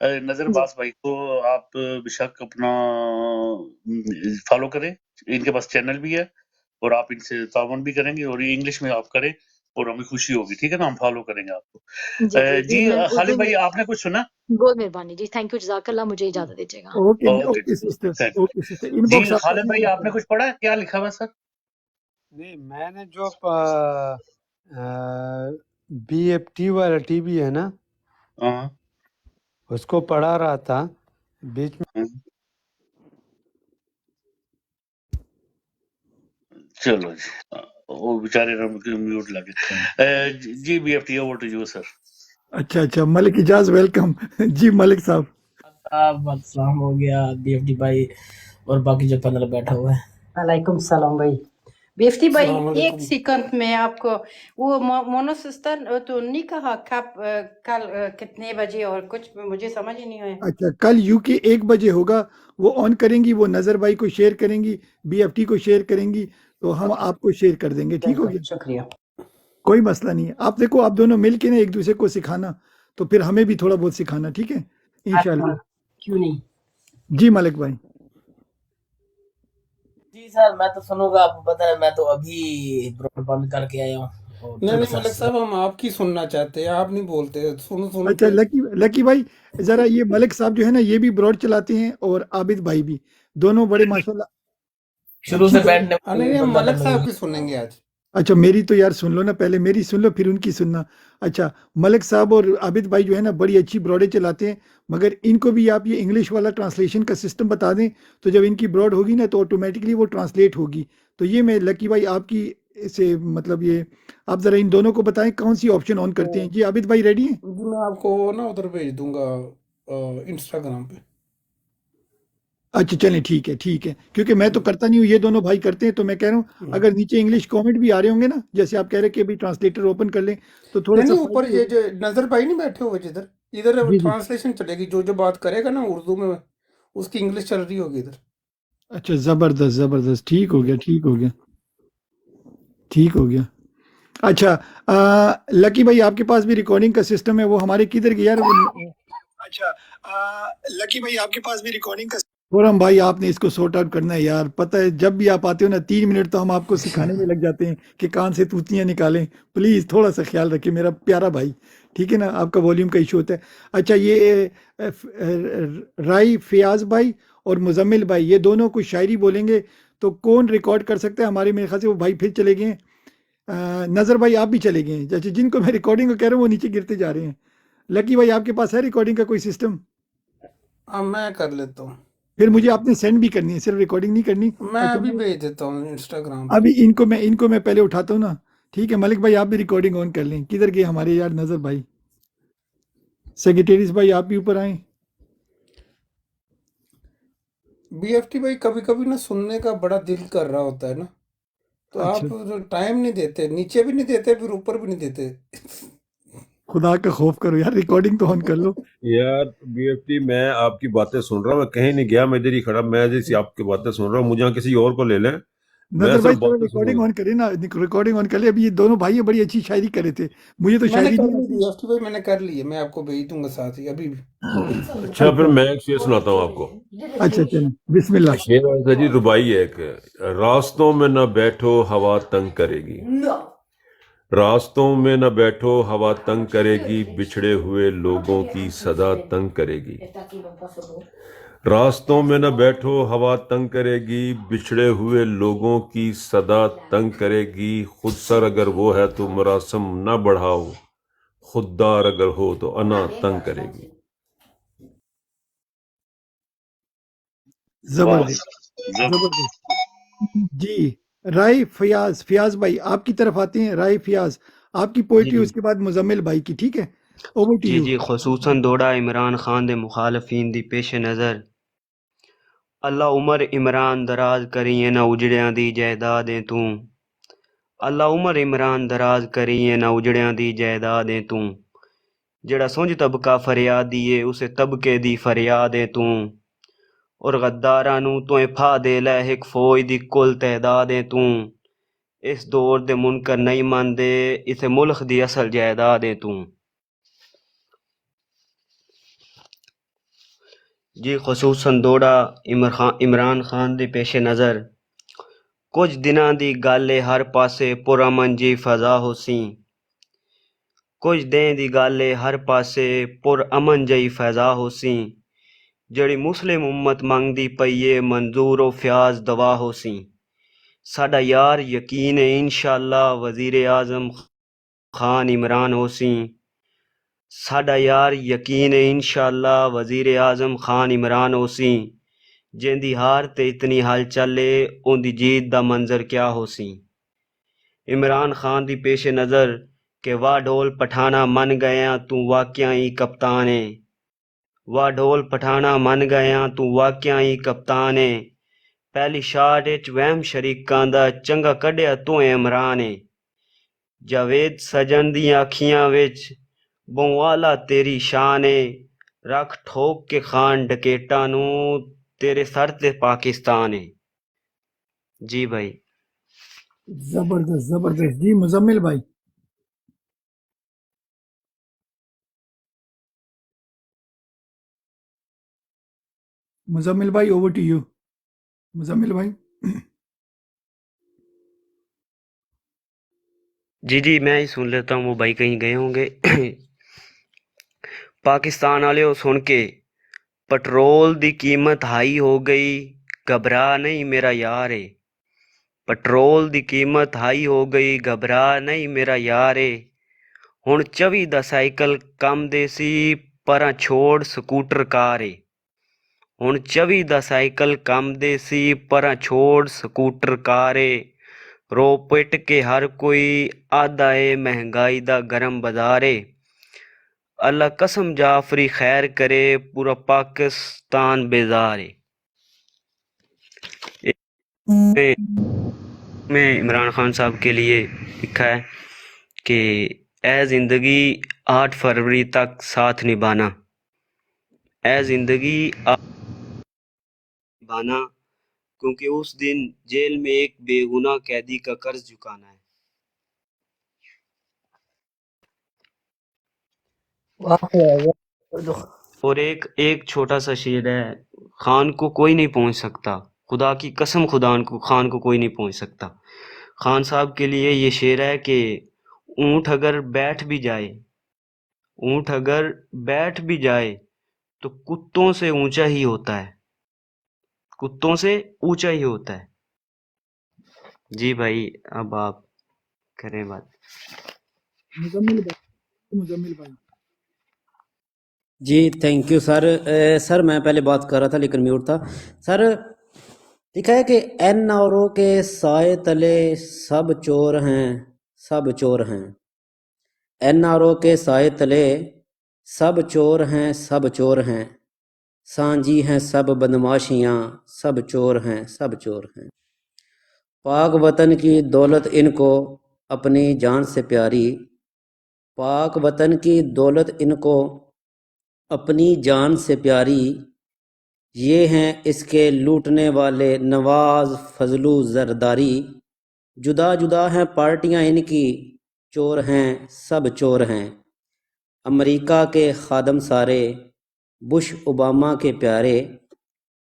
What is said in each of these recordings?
نظر جی باز بھائی کو آپ بے شک اپنا فالو کریں، ان کے پاس چینل بھی ہے اور آپ ان سے تعاون بھی کریں گے اور یہ انگلش میں آپ کریں اور ہمیں خوشی ہوگی، ٹھیک ہے نا، ہم فالو کریں گے آپ کو۔ جی جی جی جی میں اردو خالد میں بھائی آپ نے کچھ سنا؟ بہت مہربانی جی، تھینک یو، جزاک اللہ، مجھے اجازت دیجیے گا۔ Okay okay okay sister, thank you. Okay sister, ان جی باکس آپ خالد کریں بھائی آپ نے انشاءاللہ۔ کچھ پڑھا ہے؟ کیا لکھا ہوا ہے سر؟ نہیں میں نے جو بی ایف ٹی والا ٹی وی ہے نا ہاں اس کو پڑھا رہا تھا بیچ میں۔ ہاں، چلو جی، وہ بیچارے میوٹ لگے۔ G B F T over to you sir. اچھا اچھا، ملک اجاز ویلکم جی ملک صاحب۔ السلام ہو گیا بی ایف ڈی بھائی اور باقی جو پینل بیٹھا ہوا ہے۔ وعلیکم السلام بھائی۔ بیفتی بھائی السلام ایک علیکم۔ سیکنڈ میں آپ کو وہ مونو سسٹر تو نہیں کہا کب کل کتنے بجے اور کچھ مجھے سمجھ ہی نہیں آیا۔ اچھا کل یو کے 1 بجے ہوگا، وہ آن کریں گی، وہ نظر بھائی کو شیئر کریں گی، بی ایف ٹی کو شیئر کریں گی، تو ہم اوکے آپ کو شیئر کر دیں گے، ٹھیک ہو ویلکم، گیا؟ شکریہ۔ کوئی مسئلہ نہیں ہے، آپ دیکھو آپ دونوں مل کے نا ایک دوسرے کو سکھانا، تو پھر ہمیں بھی تھوڑا بہت سکھانا، ٹھیک ہے انشاءاللہ۔ کیوں نہیں۔ جی ملک بھائی۔ جی سر میں تو سنوں گا، آپ کو پتہ ہے میں تو ابھی براڈ بند کر کے آیا ہوں اور نہیں تھوڑا نہیں سا ملک صاحب ہم آپ کی سننا چاہتے ہیں، آپ نہیں بولتے، سنو سنو اچھا کے۔ لکی بھائی، ذرا یہ ملک صاحب جو ہے نا یہ بھی براڈ چلاتے ہیں اور عابد بھائی بھی، دونوں بڑے ماشاءاللہ شروع اچھی سے بات۔ بیٹھنے نہیں والی نہیں ہم بندہ تو ملک میں صاحب ہی۔ کی سنیں گے آج۔ اچھا میری تو یار سن لو نا، پہلے میری سن لو پھر ان کی سننا۔ اچھا ملک صاحب اور عابد بھائی جو ہے نا بڑی اچھی براڈیں چلاتے ہیں، مگر ان کو بھی آپ یہ انگلش والا ٹرانسلیشن کا سسٹم بتا دیں، تو جب ان کی براڈ ہوگی نا تو آٹومیٹکلی وہ ٹرانسلیٹ ہوگی۔ تو یہ میں لکی بھائی آپ کی سے مطلب یہ آپ ذرا ان دونوں کو بتائیں کون سی آپشن آن کرتے ہیں۔ جی عابد بھائی ریڈی ہیں؟ جی میں آپ کو نا ادھر بھیج دوں گا انسٹاگرام پہ۔ اچھا چلیں ٹھیک ہے ٹھیک ہے، کیونکہ میں تو کرتا نہیں ہوں، یہ دونوں بھائی کرتے ہیں، تو میں کہہ رہا ہوں اگر نیچے انگلش کامنٹ بھی آ رہے ہوں گے نا، جیسے آپ کہہ رہے کہ ابھی ٹرانسلیٹر اوپن کر لیں تو تھوڑا نہیں سا نہیں فائدہ اوپر ہی یہ ہوگا۔ جو نظر بھائی نہیں بیٹھے ہوئے جدھر، ادھر جی جی ٹرانسلیشن چلے گی، جو جو بات کرے گا نا اردو میں اس کی انگلش چل رہی ہوگی ادھر۔ اچھا زبردست زبردست، ٹھیک ہو گیا ٹھیک ہو گیا ٹھیک ہو گیا۔ اچھا لکی بھائی آپ کے پاس بھی ریکارڈنگ کا سسٹم ہے، وہ ہمارے کدھر گیا یار وہ؟ اچھا لکی بھائی آپ کے پاس بھی ریکارڈنگ کا فورم بھائی آپ نے اس کو سورٹ آؤٹ کرنا ہے یار، پتہ ہے جب بھی آپ آتے ہو نا 3 منٹ تو ہم آپ کو سکھانے میں لگ جاتے ہیں کہ کان سے توتیاں نکالیں، پلیز تھوڑا سا خیال رکھیں میرا پیارا بھائی، ٹھیک ہے نا، آپ کا والیوم کا ایشو ہوتا ہے۔ اچھا یہ رائی فیاض بھائی اور مزمل بھائی یہ دونوں کچھ شاعری بولیں گے، تو کون ریکارڈ کر سکتا ہے؟ ہمارے میرے خیال سے وہ بھائی پھر چلے گئے ہیں، نظر بھائی آپ بھی چلے گئے ہیں، جیسے جن کو میں ریکارڈنگ کو کہہ رہا ہوں وہ نیچے گرتے جا رہے ہیں۔ لکی بھائی آپ کے پاس ہے ریکارڈنگ کا کوئی سسٹم؟ اب میں کر لیتا ہوں، پھر مجھے آپ نے سینڈ بھی کرنی ہے، صرف ریکارڈنگ نہیں کرنی۔ میں اچھا ابھی بھیج دیتا ہوں انسٹاگرام پہ۔ ابھی ان کو میں پہلے اٹھاتا ہوں نا، ٹھیک ہے ملک بھائی آپ بھی ریکارڈنگ آن کر لیں۔ کدھر گئے ہمارے یار نظر بھائی؟ سیکریٹریز بھائی آپ بھی اوپر آئیں۔ بی ایف ٹی بھائی کبھی کبھی نا سننے کا بڑا دل کر رہا ہوتا ہے نا، تو اچھا آپ ٹائم نہیں دیتے، نیچے بھی نہیں دیتے پھر اوپر بھی نہیں دیتے۔ خدا کا خوف کرو یار، ریکارڈنگ تو آن کر لو۔ یار بی ایف ٹی میں آپ کی باتیں سن رہا ہوں، میں کہیں نہیں گیا، میں ادھر ہی کھڑا، میں جیسی آپ کی باتیں سن رہا ہوں، مجھے کسی اور کو لے لیں، میں نظر بھائی صرف تھوڑا باتیں سنوں ریکارڈنگ گا۔ آن کرے نا، ریکارڈنگ آن کر لے۔ ابھی یہ دونوں بھائی بڑی اچھی شاعری کرے تھے، مجھے تو میں نے شاعری کر نہیں لی آتی۔ بی ایف ٹی بھائی، میں نے کر لی ہے، میں آپ کو بھیج دوں گا ساتھ ہی ابھی بھی۔ اچھا پھر اچھا میں ایک شعر سناتا ہوں آپ کو۔ اچھا چلیں بسم اللہ۔ شعر ایسا جی ربائی ہے ایک، راستوں میں نہ بیٹھو ہوا تنگ کرے گی، راستوں میں نہ بیٹھو ہوا تنگ کرے گی، بچھڑے ہوئے لوگوں کی صدا تنگ کرے گی، راستوں میں نہ بیٹھو ہوا تنگ کرے گی، بچھڑے ہوئے لوگوں کی صدا تنگ کرے گی، خود سر اگر وہ ہے تو مراسم نہ بڑھاؤ، خوددار اگر ہو تو انا تنگ کرے گی۔ واہ زبردست زبردست جی۔ رائے فیاض بھائی آپ کی طرف آتے ہیں، رائے فیاض آپ کی جی پوئٹری، جی اس کے بعد مزمل بھائی کی، ٹھیک ہے، اوور ٹو جی یو۔ جی خصوصاً دوڑا عمران خان دے مخالفین دی پیش نظر، اللہ عمر عمران دراز کریے نہ اجڑیاں دی جائیدادیں توں، اللہ عمر عمران دراز کریے نہ اجڑیاں دی جائیدادیں توں، جڑا سنج طبقہ فریاد دیے اسے طبقے دی فریادیں توں، اور غداراں نوں تویں پھا دے لے ہک فوج دی کل تعدادیں توں، اس دور دے منکر نہیں ماندے اسے ملک دی اصل جائیدادیں توں۔ جی خصوصاً دوڑا عمران خان دی پیش نظر کچھ دناں دی گل ہے ہر پاسے پرامن جی فضا ہو سی کچھ دیں دی گل ہے ہر پاسے پرامن جی فضا ہو سی جڑی مسلم امت منگدی پئیے منظور و فیاض دوا ہو سی ساڈا یار یقین ہے انشاءاللہ وزیر اعظم خان عمران ہو سی ساڈا یار یقین ہے انشاءاللہ وزیر اعظم خان عمران ہو سی جیندی ہار تے اتنی ہل چلے اون دی جیت دا منظر کیا ہو سی عمران خان دی پیش نظر کہ واہ ڈھول پٹھانا من گیا تو واقعہ ہی کپتان ہے واہ ڈھول پٹھانا من گیا تو واقعہ ہی کپتان ہے پہلی شاٹ وچ وہم شریکاں دا چنگا کڈیا تو عمران ہے جاوید سجن دی آکھیاں وچ بہوں والا تیری شان ہے رکھ ٹھوک کے خان ڈکیٹاں نو تیرے سر تے پاکستان ہے جی بھائی زبردست زبردست جی مزمل بھائی مزمل بھائی اوور ٹو یو مزمل بھائی جی میں ہی سن لیتا ہوں وہ بھائی کہیں گئے ہوں گے پاکستان والے ہو سن کے پٹرول دی قیمت ہائی ہو گئی گھبرا نہیں میرا یار ہے پٹرول دی قیمت ہائی ہو گئی گھبرا نہیں میرا یار ہے ہن 24 دا سائیکل کم دے سی پراں چھوڑ سکوٹر کار ہے ہن 24 دا سائیکل کم دے سی پراں چھوڑ سکوٹر کار ہے رو پٹ کے ہر کوئی آدھا ہے مہنگائی دا گرم بازار ہے اللہ قسم جعفری خیر کرے پورا پاکستان بیزار ہے میں عمران خان صاحب کے لیے لکھا ہے کہ اے زندگی 8 فروری تک ساتھ نبھانا اے زندگی نبھانا کیونکہ اس دن جیل میں ایک بے گناہ قیدی کا قرض چکانا ہے اور ایک چھوٹا سا شعر ہے خان کو کوئی نہیں پہنچ سکتا خدا کی قسم خان کو کوئی نہیں پہنچ سکتا خان صاحب کے لیے یہ شعر ہے کہ اونٹ اگر بیٹھ بھی جائے تو کتوں سے اونچا ہی ہوتا ہے جی بھائی اب آپ کریں بات مزمل بھائی جی تھینک یو سر سر میں پہلے بات کر رہا تھا لیکن میوٹ تھا سر لکھا ہے کہ این اور او کے سائے تلے سب چور ہیں این اور او کے سائے تلے سب چور ہیں سانجی ہیں سب بدماشیاں سب چور ہیں پاک وطن کی دولت ان کو اپنی جان سے پیاری پاک وطن کی دولت ان کو اپنی جان سے پیاری یہ ہیں اس کے لوٹنے والے نواز فضلو زرداری جدا جدا ہیں پارٹیاں ان کی چور ہیں سب چور ہیں امریکہ کے خادم سارے بش اوباما کے پیارے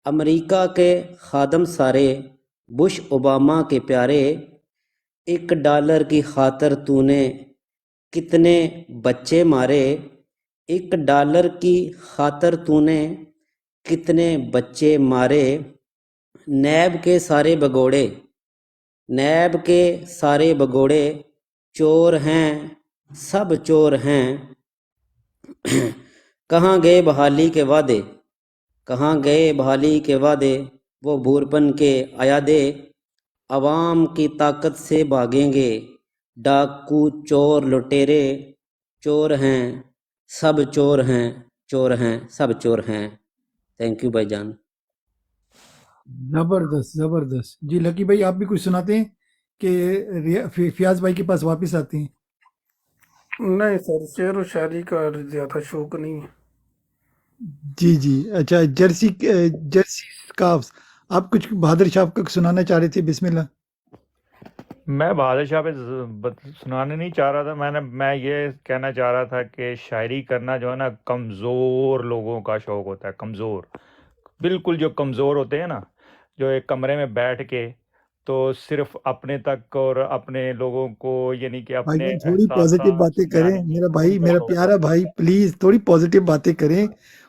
امریکہ کے خادم سارے بش اوباما کے پیارے $1 کی خاطر تو نے کتنے بچے مارے $1 کی خاطر تو نے کتنے بچے مارے نیب کے سارے بگوڑے چور ہیں سب چور ہیں کہاں گئے بحالی کے وعدے وہ بھورپن کے ایادے عوام کی طاقت سے بھاگیں گے ڈاکو چور لٹیرے چور ہیں سب چور ہیں تھینک یو بھائی جان زبردست جی لکی بھائی آپ بھی کچھ سناتے ہیں کہ فیاض بھائی کے پاس واپس آتے ہیں نہیں سر شعر و شاعری کا زیادہ شوق نہیں ہے جی اچھا جرسی اسکارفز آپ کچھ بہادر شاہ کا سنانا چاہ رہے تھے بسم اللہ میں بہادر شاہ پہ سنانے نہیں چاہ رہا تھا میں یہ کہنا چاہ رہا تھا کہ شاعری کرنا جو ہے نا کمزور لوگوں کا شوق ہوتا ہے کمزور بالکل جو کمزور ہوتے ہیں نا، جو ایک کمرے میں بیٹھ کے تو صرف اپنے تک اور اپنے لوگوں کو یعنی کہ بھائی اپنے جان تھوڑی پازیٹیو احساسات باتیں کریں، سمجھانے کی میرا بھائی، میرا تو پیارا بھائی، پلیز تھوڑی پازیٹیو باتیں کریں۔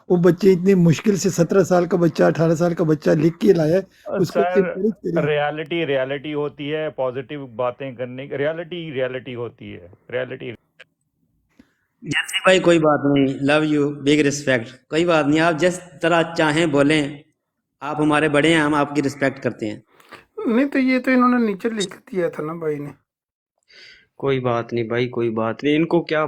وہ بچے اتنے مشکل سے 17 سال کا بچہ، 18 سال کا بچہ لکھ کے لایا ہے، اس کو سر انکریج کریں۔ ریالٹی ہوتی ہے، پازیٹیو باتیں کرنے کی ریالٹی ہوتی ہے، ریالٹی جیسے بھائی کوئی بات نہیں، لو یو، بگ رسپیکٹ، کوئی بات نہیں، آپ جس طرح چاہیں بولیں، آپ ہمارے بڑے ہیں، ہم آپ کی رسپیکٹ کرتے ہیں۔ نہیں تو یہ تو انہوں نے نیچے لکھ دیا تھا نا بھائی نے۔ کوئی بات نہیں بھائی، کوئی بات نہیں، ان کو کیا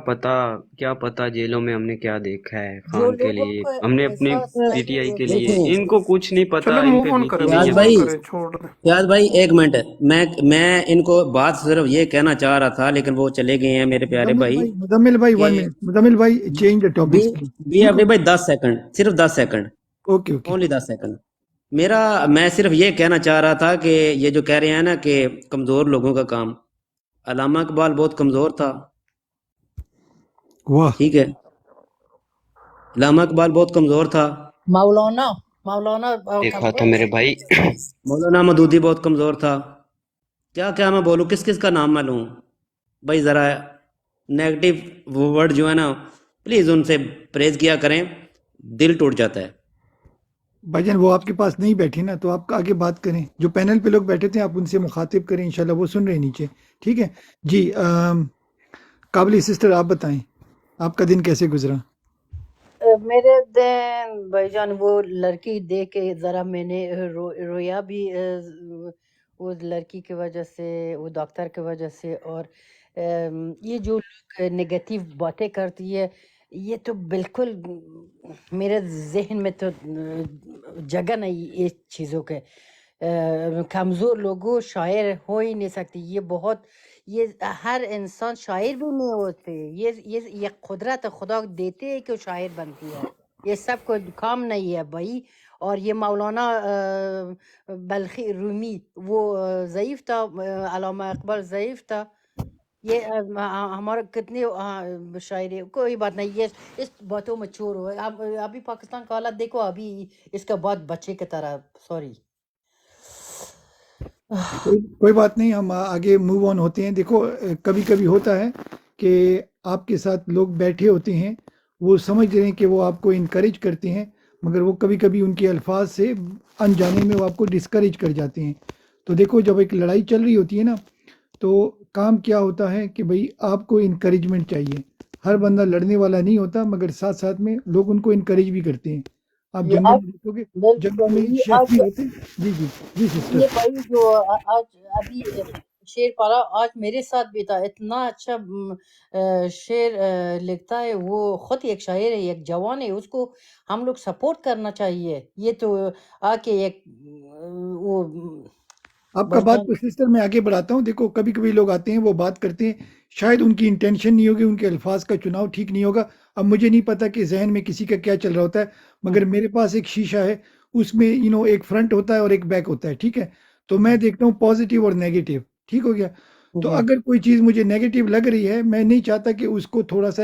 پتا جیلوں میں ہم نے کیا دیکھا ہے جو خان کے لوگوں لیے، کو ہم نے اپنے احساس پی ٹی آئی نہیں کے ہے لیے، دیکھیں ان کو کچھ نہیں پتا، چلے ان موو پہ آن بیتی کریں، نہیں فیاض ہے موو آن بھائی، بات۔ کریں، چھوڑ دیں۔ فیاض بھائی ایک منٹ، میں ان کو بات صرف یہ کہنا چاہ رہا تھا، لیکن وہ چلے گئے ہیں میرے پیارے بھائی مزمل بھائی کہ 1 منٹ، مزمل بھائی change the B topics please, بی ٹھیک ایف ہو؟ ڈی بھائی 10 سیکنڈ، صرف 10 second, okay okay. Only 10 second. میں صرف یہ کہنا چاہ رہا تھا کہ یہ جو کہہ رہے ہیں نا کہ کمزور لوگوں کا کام، علامہ اقبال بہت کمزور تھا، واہ، ٹھیک ہے، علامہ اقبال بہت کمزور تھا، مولانا دیکھا تھا کمزور میرے نہیں بھائی، تھے۔ مولانا مودودی بہت کمزور تھا۔ کیا میں بولوں، کس کس کا نام میں لوں بھائی؟ ذرا نیگیٹو ورڈ جو ہے نا، پلیز ان سے پریز کیا کریں، دل ٹوٹ جاتا ہے۔ بھائی جان وہ آپ کے پاس نہیں بیٹھے نا، تو آپ آگے بات کریں، جو پینل پہ لوگ بیٹھے تھے آپ ان سے مخاطب کریں، انشاءاللہ وہ سن رہے ہیں نیچے، ٹھیک ہے جی۔ قابلی سسٹر آپ بتائیں آپ کا دن کیسے گزرا؟ میرے دن بھائی جان وہ لڑکی دیکھ کے ذرا میں نے رویا بھی، وہ لڑکی کی وجہ سے، وہ ڈاکٹر کی وجہ سے، اور یہ جو لوگ نگیٹیو باتیں کرتی ہے، یہ تو بالکل میرے ذہن میں تو جگہ نہیں اس چیزوں کے۔ کمزور لوگوں شاعر ہو ہی نہیں سکتی، یہ ہر انسان شاعر بھی نہیں ہوتے، یہ قدرت خدا دیتے ہے کہ شاعر بنتی ہے، یہ سب کو کام نہیں ہے بھائی۔ اور یہ مولانا بلخی رومی وہ ضعیف تھا، علامہ اقبال ضعیف تھا، یہ ہمارا کتنے شاعری، کوئی بات نہیں، یہ اس باتوں میں چور ہو۔ ابھی پاکستان کا حالت دیکھو، ابھی اس کے بعد بچے کی طرح، سوری۔ کوئی بات نہیں، ہم آگے موو آن ہوتے ہیں۔ دیکھو کبھی کبھی ہوتا ہے کہ آپ کے ساتھ لوگ بیٹھے ہوتے ہیں، وہ سمجھ رہے ہیں کہ وہ آپ کو انکریج کرتے ہیں، مگر وہ کبھی کبھی ان کے الفاظ سے انجانے میں وہ آپ کو ڈسکریج کر جاتے ہیں۔ تو دیکھو جب ایک لڑائی چل رہی ہوتی ہے نا، تو کام کیا ہوتا ہے کہ بھئی آپ کو انکریجمنٹ چاہیے۔ ہر بندہ لڑنے والا نہیں ہوتا، مگر ساتھ ساتھ میں لوگ ان کو انکریج بھی کرتے ہیں۔ آپ یہ جنگل آج میں دیکھو گے، جنگل بالکل، میں یہ شیف آج بھی ہوتے ہیں۔ جی جی جی سسٹر۔ یہ بھائی جو آج ابھی شعر پڑھا، آج میرے ساتھ بھی تھا، اتنا اچھا شعر لکھتا ہے وہ، خود ایک شاعر ہے، ایک جوان ہے، اس کو ہم لوگ سپورٹ کرنا چاہیے۔ یہ تو آ کے ایک وہ آپ کا بھائی بات جان، تو سسٹر میں آگے بڑھاتا ہوں۔ دیکھو کبھی کبھی لوگ آتے ہیں، وہ بات کرتے ہیں، شاید ان کی انٹینشن نہیں ہوگی، ان کے الفاظ کا چناؤ ٹھیک نہیں ہوگا۔ اب مجھے نہیں پتا کہ ذہن میں کسی کا کیا چل رہا ہوتا ہے، مگر میرے پاس ایک شیشہ ہے، اس میں ایک فرنٹ ہوتا ہے اور ایک بیک ہوتا ہے، ٹھیک ہے؟ تو میں دیکھتا ہوں پازیٹیو اور نیگیٹو، ٹھیک ہو گیا؟ تو جی اگر کوئی چیز مجھے نیگیٹو لگ رہی ہے، میں نہیں چاہتا کہ اس کو تھوڑا سا،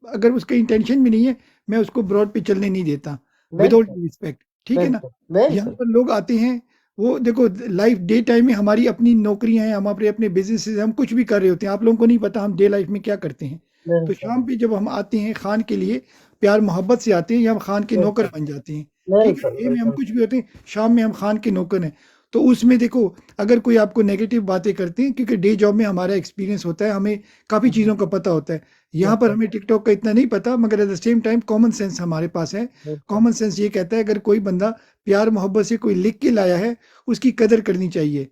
اگر اس کا انٹینشن بھی نہیں ہے، میں اس کو براڈ پہ چلنے نہیں دیتا، وداؤٹ بالکل ریسپیکٹ، ٹھیک ہے نا؟ بالکل یہاں بالکل پر لوگ آتے ہیں، وہ دیکھو لائف ڈے ٹائم میں ہماری اپنی نوکریاں ہیں، ہم اپنے بزنس، ہم کچھ بھی کر رہے ہوتے ہیں، آپ لوگوں کو نہیں پتا ہم ڈے لائف میں کیا کرتے ہیں۔ تو بالکل شام پہ جب ہم آتے ہیں خان کے لیے، پیار محبت سے آتے ہیں، یا ہم خان کے نوکر بن جاتے ہیں، ٹھیک ہے؟ بالکل ڈے میں ہم بالکل کچھ بھی ہوتے ہیں، شام میں ہم خان کے نوکر ہیں۔ تو اس میں دیکھو اگر کوئی آپ کو نیگیٹو باتیں کرتے ہیں، کیونکہ ڈے جاب میں ہمارا ایکسپیرینس ہوتا ہے، ہمیں کافی چیزوں کا پتہ ہوتا ہے، یہاں پر ہمیں ٹک ٹاک کا اتنا نہیں پتا، مگر at the same time common sense ہمارے پاس ہے۔ کامن سینس یہ کہتا ہے اگر کوئی بندہ پیار محبت سے کوئی لکھ کے لایا ہے، اس کی قدر کرنی چاہیے۔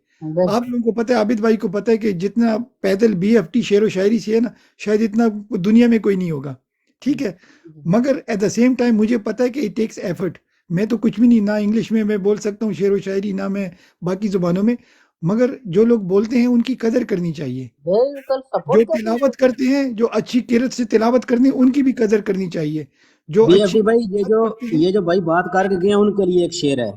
آپ لوگوں کو پتہ ہے، عابد بھائی کو پتہ ہے کہ جتنا پیدل بی ایف ٹی شعر و شاعری سے ہے نا، شاید اتنا دنیا میں کوئی نہیں ہوگا، ٹھیک ہے؟ مگر ایٹ دا سیم ٹائم مجھے پتہ ہے کہ اٹ ٹیکس ایفرٹ۔ میں تو کچھ بھی نہیں، نہ انگلش میں بول سکتا ہوں شعر و شاعری، نہ میں باقی زبانوں میں، مگر جو لوگ بولتے ہیں ان کی قدر کرنی چاہیے۔ بالکل جو سپورٹ کرنا تلاوت کرتے ہیں، جو اچھی قرت سے تلاوت کرتے ہیں، ان کی بھی قدر کرنی چاہیے۔ جو بی ایف اچھی ڈی بھائی، بات کرتے ہیں، یہ جو بھائی بات کر کے گئے ہیں، ان کے لیے ایک شعر ہے۔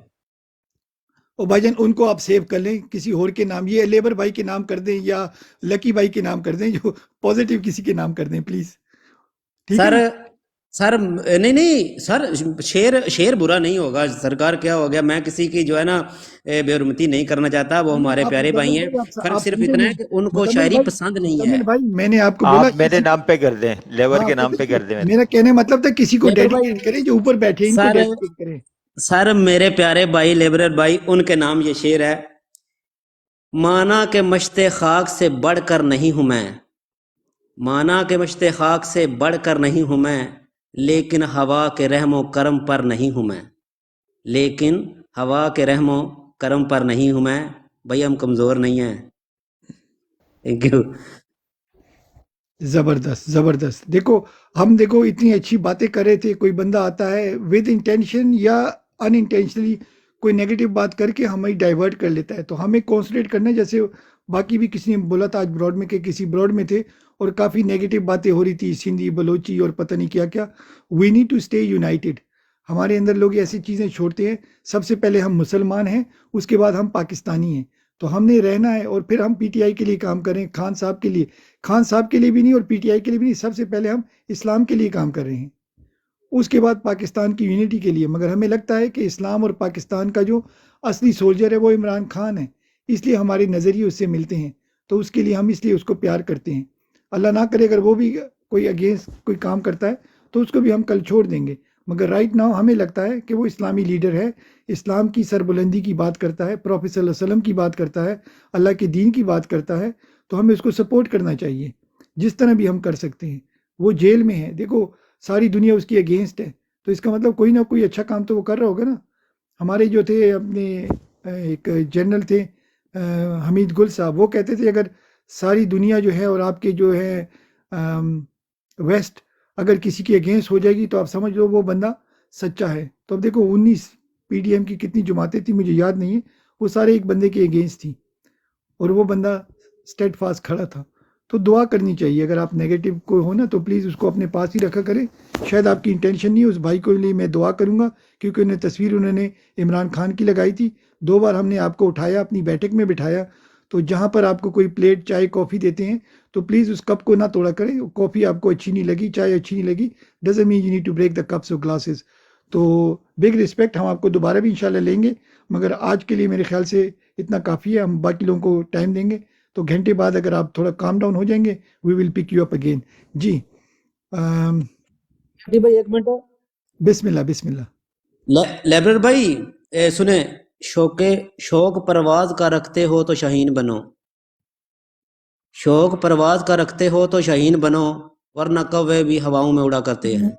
او بھائی جان ان کو آپ سیو کر لیں کسی اور کے نام، یہ لیبر بھائی کے نام کر دیں یا لکی بھائی کے نام کر دیں، جو پازیٹیو کسی کے نام کر دیں پلیز، ٹھیک ہے سر نا؟ سر نہیں نہیں سر، شیر برا نہیں ہوگا سرکار، کیا ہو گیا، میں کسی کی جو ہے نا بے حرمتی نہیں کرنا چاہتا، وہ ہمارے آپ پیارے بھائی ہیں، مزمل بھائی فرق آپ صرف سمجھے اتنا ہے نہیں، کہ ان کو مزمل شاعری بھائی، پسند نہیں ہے۔ مزمل بھائی میں نے آپ کو بولا آپ میرے کسی نام پہ کر دیں، لیبر ہاں کے نام پتہ پہ کیا کر دیں میرے۔ میرا کہنے مطلب تھا کسی کو لیبر بھائی، ڈیڈیکیٹ کریں، جو اوپر بیٹھے ان کو سر ڈیڈیکیٹ کریں۔ سر میرے پیارے بھائی لیبرر بھائی، ان کے نام یہ شعر ہے، مانا کہ مشت خاک سے بڑھ کر نہیں ہوں میں، مانا کہ مشت خاک سے بڑھ کر نہیں ہوں میں، لیکن ہوا کے رحم و کرم پر نہیں ہوں میں، لیکن ہوا کے رحم و کرم پر نہیں ہوں میں، بھائی ہم کمزور نہیں ہیں۔ Thank you. زبردست زبردست، دیکھو ہم دیکھو اتنی اچھی باتیں کر رہے تھے، کوئی بندہ آتا ہے ود انٹینشن یا ان انٹینشنلی کوئی نیگیٹو بات کر کے ہمیں ڈائیورٹ کر لیتا ہے، تو ہمیں کانسنٹریٹ کرنا ہے، جیسے باقی بھی کسی نے بولا تھا آج براڈ میں کہ کسی براڈ میں تھے اور کافی نیگیٹو باتیں ہو رہی تھی، سندھی بلوچی اور پتہ نہیں کیا کیا۔ We need to stay united, ہمارے اندر لوگ ایسی چیزیں چھوڑتے ہیں، سب سے پہلے ہم مسلمان ہیں، اس کے بعد ہم پاکستانی ہیں، تو ہم نے رہنا ہے، اور پھر ہم پی ٹی آئی کے لیے کام کریں، خان صاحب کے لیے، خان صاحب کے لیے بھی نہیں اور پی ٹی آئی کے لیے بھی نہیں، سب سے پہلے ہم اسلام کے لیے کام کر رہے ہیں، اس کے بعد پاکستان کی یونٹی کے لیے، مگر ہمیں لگتا ہے کہ اسلام اور پاکستان کا جو اصلی سولجر ہے وہ عمران خان ہے، اس لیے ہمارے نظریے اس سے ملتے ہیں، تو اس کے لیے ہم اس لیے اس کو پیار کرتے ہیں۔ اللہ نہ کرے اگر وہ بھی کوئی اگینسٹ کوئی کام کرتا ہے تو اس کو بھی ہم کل چھوڑ دیں گے، مگر رائٹ ناؤ ہمیں لگتا ہے کہ وہ اسلامی لیڈر ہے، اسلام کی سربلندی کی بات کرتا ہے، پروفیٹ صلی اللہ علیہ وسلم کی بات کرتا ہے، اللہ کے دین کی بات کرتا ہے، تو ہمیں اس کو سپورٹ کرنا چاہیے جس طرح بھی ہم کر سکتے ہیں۔ وہ جیل میں ہے، دیکھو ساری دنیا اس کی اگینسٹ ہے، تو اس کا مطلب کوئی نہ کوئی اچھا کام تو وہ کر رہا ہوگا نا۔ ہمارے جو تھے اپنے ایک جنرل تھے حمید گل صاحب، وہ کہتے تھے اگر ساری دنیا جو ہے اور آپ کے جو ہے ویسٹ اگر کسی کی اگینسٹ ہو جائے گی تو آپ سمجھ لو وہ بندہ سچا ہے۔ تو اب دیکھو 19 پی ڈی ایم کی کتنی جماعتیں تھیں مجھے یاد نہیں ہے، وہ سارے ایک بندے کے اگینسٹ تھیں اور وہ بندہ اسٹیڈ فاسٹ کھڑا تھا۔ تو دعا کرنی چاہیے، اگر آپ نیگیٹو کوئی ہو نا تو پلیز اس کو اپنے پاس ہی رکھا کریں، شاید آپ کی انٹینشن نہیں ہے۔ اس بھائی کو لیے میں دعا کروں گا کیونکہ انہیں تصویر انہوں نے عمران خان کی لگائی تھی، 2 بار ہم نے آپ کو اٹھایا، اپنی بیٹھک میں بٹھایا، تو جہاں پر آپ کو کوئی پلیٹ چائے کافی دیتے ہیں تو پلیز اس کپ کو نہ توڑا کریں، کافی آپ کو اچھی نہیں لگی، چائے اچھی نہیں لگی، doesn't mean you need to break the cups اور گلاسز۔ تو بگ رسپیکٹ، ہم آپ کو دوبارہ بھی انشاءاللہ لیں گے، مگر آج کے لیے میرے خیال سے اتنا کافی ہے، ہم باقی لوگوں کو ٹائم دیں گے، تو گھنٹے بعد اگر آپ تھوڑا کام ڈاؤن ہو جائیں گے وی ول پک یو اپ اگین۔ جی جی بھائی ایک منٹ، بسم اللہ بسم اللہ۔ لیبرر بھائی سنیں، شوق پرواز کا رکھتے ہو تو شاہین بنو، شوق پرواز کا رکھتے ہو تو شاہین بنو، ورنہ کوے بھی ہواؤں میں اڑا کرتے ہیں۔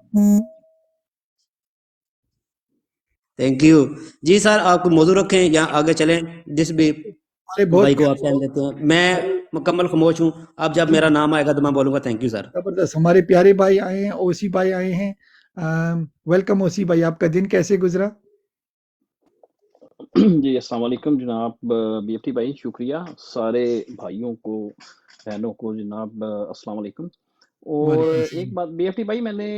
تھینک یو جی سر، آپ کو موضوع رکھیں یا آگے چلیں، جس بھی ہمارے بہت بھائی کو آپ ٹائم دیتے ہیں۔ میں مکمل خاموش ہوں، اب جب میرا نام آئے گا تو میں بولوں گا تھینک یو سر۔ زبردست، ہمارے پیارے بھائی آئے ہیں، اوسی بھائی آئے ہیں، ویلکم اوسی بھائی، آپ کا دن کیسے گزرا؟ جی السلام علیکم جناب بی ایف ٹی بھائی، شکریہ سارے بھائیوں کو بہنوں کو جناب السلام علیکم۔ اور وعلیکم ایک السلام۔ بات بی ایف ٹی بھائی، میں نے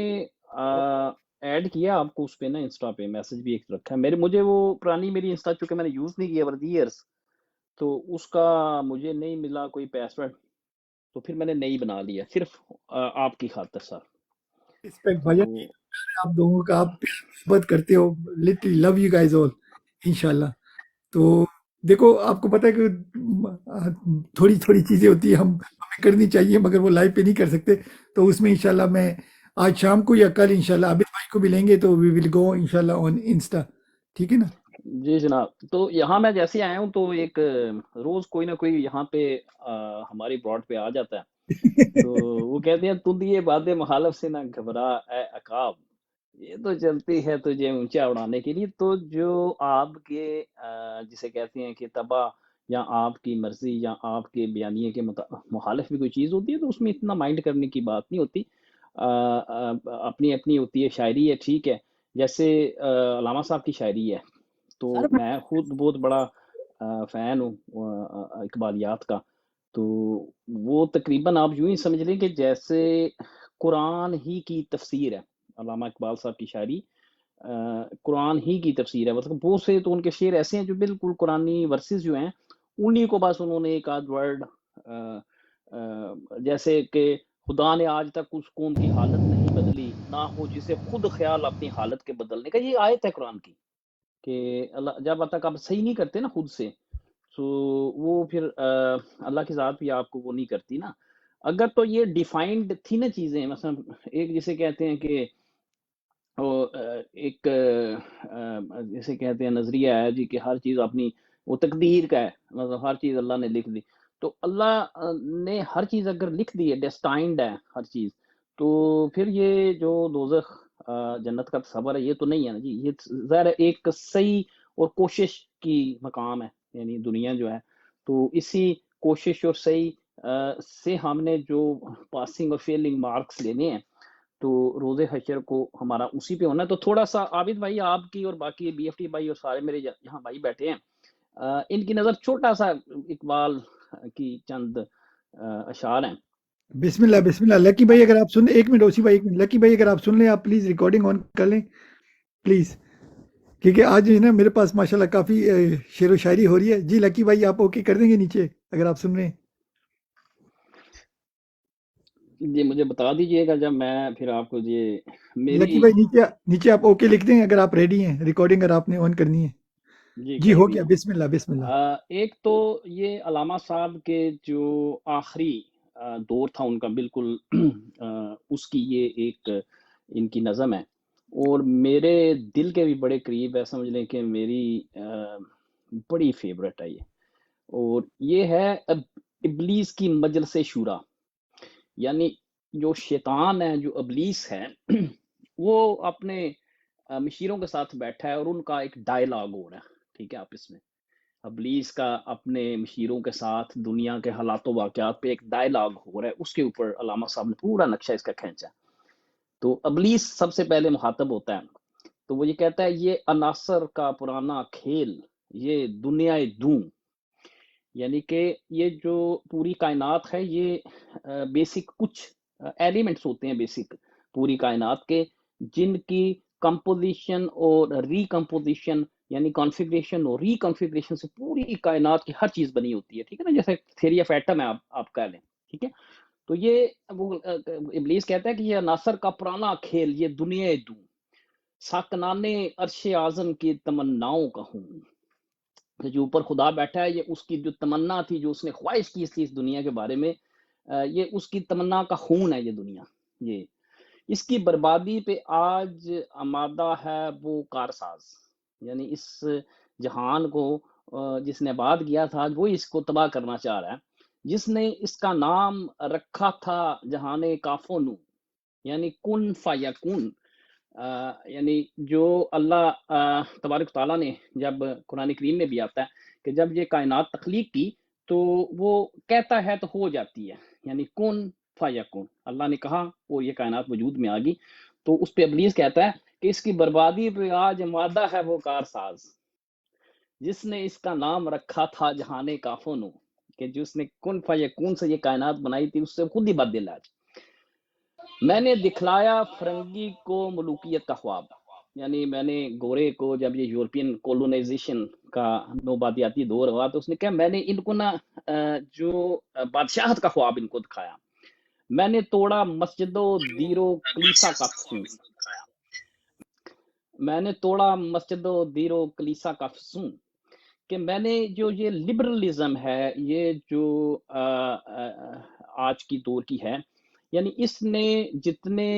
ایڈ کیا آپ کو اس پہ نا، انسٹا پہ میسج بھی ایک رکھا ہے، مجھے وہ پرانی میری انسٹا چونکہ میں نے یوز نہیں کیا اوور دی ایئرس، تو اس کا مجھے نہیں ملا کوئی پاسورڈ، تو پھر میں نے نئی بنا لیا صرف آپ کی خاطر سر۔ رسپیکٹ بھائی، تو آپ لوگوں کا آپ محبت کرتے ہو، لٹرلی لو یو گائز آل انشاءاللہ۔ تو دیکھو آپ کو پتہ ہے کہ تھوڑی تھوڑی چیزیں ہوتی ہیں ہمیں کرنی چاہیے مگر وہ لائیو پہ نہیں کر سکتے، تو اس میں انشاءاللہ میں آج شام کو یا کل انشاءاللہ عابد بھائی کو بھی لیں گے، تو وی ول گو انشاءاللہ آن انسٹا، ٹھیک ہے نا؟ جی جناب، تو یہاں میں جیسے آیا ہوں تو ایک روز کوئی نہ کوئی یہاں پہ ہماری براڈ پہ آ جاتا ہے، تو وہ کہتے ہیں تم یہ باتیں مخالف سے نہ گھبرا اے عقاب، یہ تو چلتی ہے تجھے اونچا اڑانے کے لیے۔ تو جو آپ کے جسے کہتے ہیں کہ تباہ یا آپ کی مرضی یا آپ کے بیانیے کے مخالف بھی کوئی چیز ہوتی ہے تو اس میں اتنا مائنڈ کرنے کی بات نہیں ہوتی، اپنی اپنی ہوتی ہے، شاعری ہے ٹھیک ہے، جیسے علامہ صاحب کی شاعری ہے، تو میں خود بہت بڑا فین ہوں اقبالیات کا، تو وہ تقریباً آپ یوں ہی سمجھ لیں کہ جیسے قرآن ہی کی تفسیر ہے، علامہ اقبال صاحب کی شاعری قرآن ہی کی تفسیر ہے، مطلب بہت سے تو ان کے شعر ایسے ہیں جو بالکل قرآنی ورسز جو ہیں انہی کو بس انہوں نے ایک آدھ ورڈ جیسے کہ خدا نے آج تک اس قوم کی حالت نہیں بدلی نہ ہو جسے خود خیال اپنی حالت کے بدلنے کا. یہ آیت ہے قرآن کی کہ اللہ جب تک آپ صحیح نہیں کرتے نا خود سے تو وہ پھر اللہ کی ذات بھی آپ کو وہ نہیں کرتی نا. اگر تو یہ ڈیفائنڈ تھی نا چیزیں، مثلا ایک جسے کہتے ہیں کہ ایک جسے کہتے ہیں نظریہ ہے جی کہ ہر چیز اپنی وہ تقدیر کا ہے، مطلب ہر چیز اللہ نے لکھ دی. تو اللہ نے ہر چیز اگر لکھ دی ہے، ڈیسٹائنڈ ہے ہر چیز، تو پھر یہ جو دوزخ جنت کا تصور ہے یہ تو نہیں ہے نا جی. یہ ظاہر ہے ایک صحیح اور کوشش کی مقام ہے، یعنی دنیا جو ہے تو اسی کوشش اور صحیح سے ہم نے جو پاسنگ اور فیلنگ مارکس لینے ہیں تو روز حشر کو ہمارا اسی پہ ہونا ہے. تو تھوڑا سا عابد بھائی آپ کی اور باقی بی ایف ٹی بھائی اور سارے میرے یہاں بھائی بیٹھے ہیں، ان کی نظر چھوٹا سا اقبال کی چند اشعار ہیں. بسم اللہ بسم اللہ. لکی بھائی اگر آپ سن، ایک منٹ اوسی بھائی، ایک منٹ. لکی بھائی اگر آپ سن لیں، آپ پلیز ریکارڈنگ آن کر لیں پلیز، کیونکہ آج جو ہے نا میرے پاس ماشاءاللہ کافی شعر و شاعری ہو رہی ہے. جی لکی بھائی آپ اوکے کر دیں گے نیچے اگر آپ سن رہے ہیں؟ جی مجھے بتا دیجئے گا جب میں پھر آپ کو یہ لکی میری بھائی نیچے آپ اوکے لکھ دیں اگر آپ ریڈی ہیں. ریکارڈنگ اگر آپ نے آن کرنی ہے. جی جی کر ہو دی. گیا. بسم اللہ بسم اللہ. ایک تو یہ علامہ صاحب کے جو آخری دور تھا ان کا بالکل اس کی یہ ایک ان کی نظم ہے اور میرے دل کے بھی بڑے قریب ہے. سمجھ لیں کہ میری بڑی فیورٹ ہے یہ، اور یہ ہے ابلیس کی مجلس شورا. یعنی جو شیطان ہے، جو ابلیس ہے، وہ اپنے مشیروں کے ساتھ بیٹھا ہے اور ان کا ایک ڈائلاگ ہو رہا ہے. ٹھیک ہے، آپس میں ابلیس کا اپنے مشیروں کے ساتھ دنیا کے حالات و واقعات پہ ایک ڈائلاگ ہو رہا ہے. اس کے اوپر علامہ صاحب نے پورا نقشہ اس کا کھینچا. تو ابلیس سب سے پہلے مخاطب ہوتا ہے تو وہ یہ کہتا ہے، یہ عناصر کا پرانا کھیل، یہ دنیا دوں. یعنی کہ یہ جو پوری کائنات ہے یہ بیسک کچھ ایلیمنٹس ہوتے ہیں بیسک پوری کائنات کے، جن کی کمپوزیشن اور ری کمپوزیشن یعنی کانفیگریشن اور ری کنفیگریشن سے پوری کائنات کی ہر چیز بنی ہوتی ہے. ٹھیک ہے نا، جیسے تھیوری آف ایٹم ہے آپ کہہ لیں. ٹھیک ہے، تو یہ وہ ابلیس کہتا ہے کہ یہ عناصر کا پرانا کھیل، یہ دنیا دوں، ساکنانے عرش اعظم کی تمناؤں کا ہوں. جو اوپر خدا بیٹھا ہے، یہ اس کی جو تمنا تھی، جو اس نے خواہش کی تھی اس دنیا کے بارے میں، یہ اس کی تمنا کا خون ہے یہ دنیا. یہ اس کی بربادی پہ آج آمادہ ہے وہ کارساز. یعنی اس جہان کو جس نے آباد کیا تھا وہ اس کو تباہ کرنا چاہ رہا ہے. جس نے اس کا نام رکھا تھا جہان کافو نو، یعنی کن فیکون. یعنی جو اللہ تبارک تعالیٰ نے جب قرآن کریم میں بھی آتا ہے کہ جب یہ کائنات تخلیق کی تو وہ کہتا ہے تو ہو جاتی ہے، یعنی کن فیکون. اللہ نے کہا وہ یہ کائنات وجود میں آ گئی. تو اس پہ ابلیس کہتا ہے کہ اس کی بربادی پہ آج آمادہ ہے وہ کارساز جس نے اس کا نام رکھا تھا جہان کافونو، کہ جس نے کن فیکون سے یہ کائنات بنائی تھی اس سے خود ہی بد دل ہے. آج میں نے دکھلایا فرنگی کو ملوکیت کا خواب. یعنی میں نے گورے کو، جب یہ یورپین کولونائزیشن کا نوبادیاتی دور ہوا تو اس نے کہا میں نے ان کو نا جو بادشاہت کا خواب ان کو دکھایا. میں نے توڑا مسجد و دیر و کلیسا کا فسون. میں نے توڑا مسجد و دیر و کلیسا کا فسون، کہ میں نے جو یہ لبرلزم ہے، یہ جو آج کی دور کی ہے، یعنی اس نے جتنے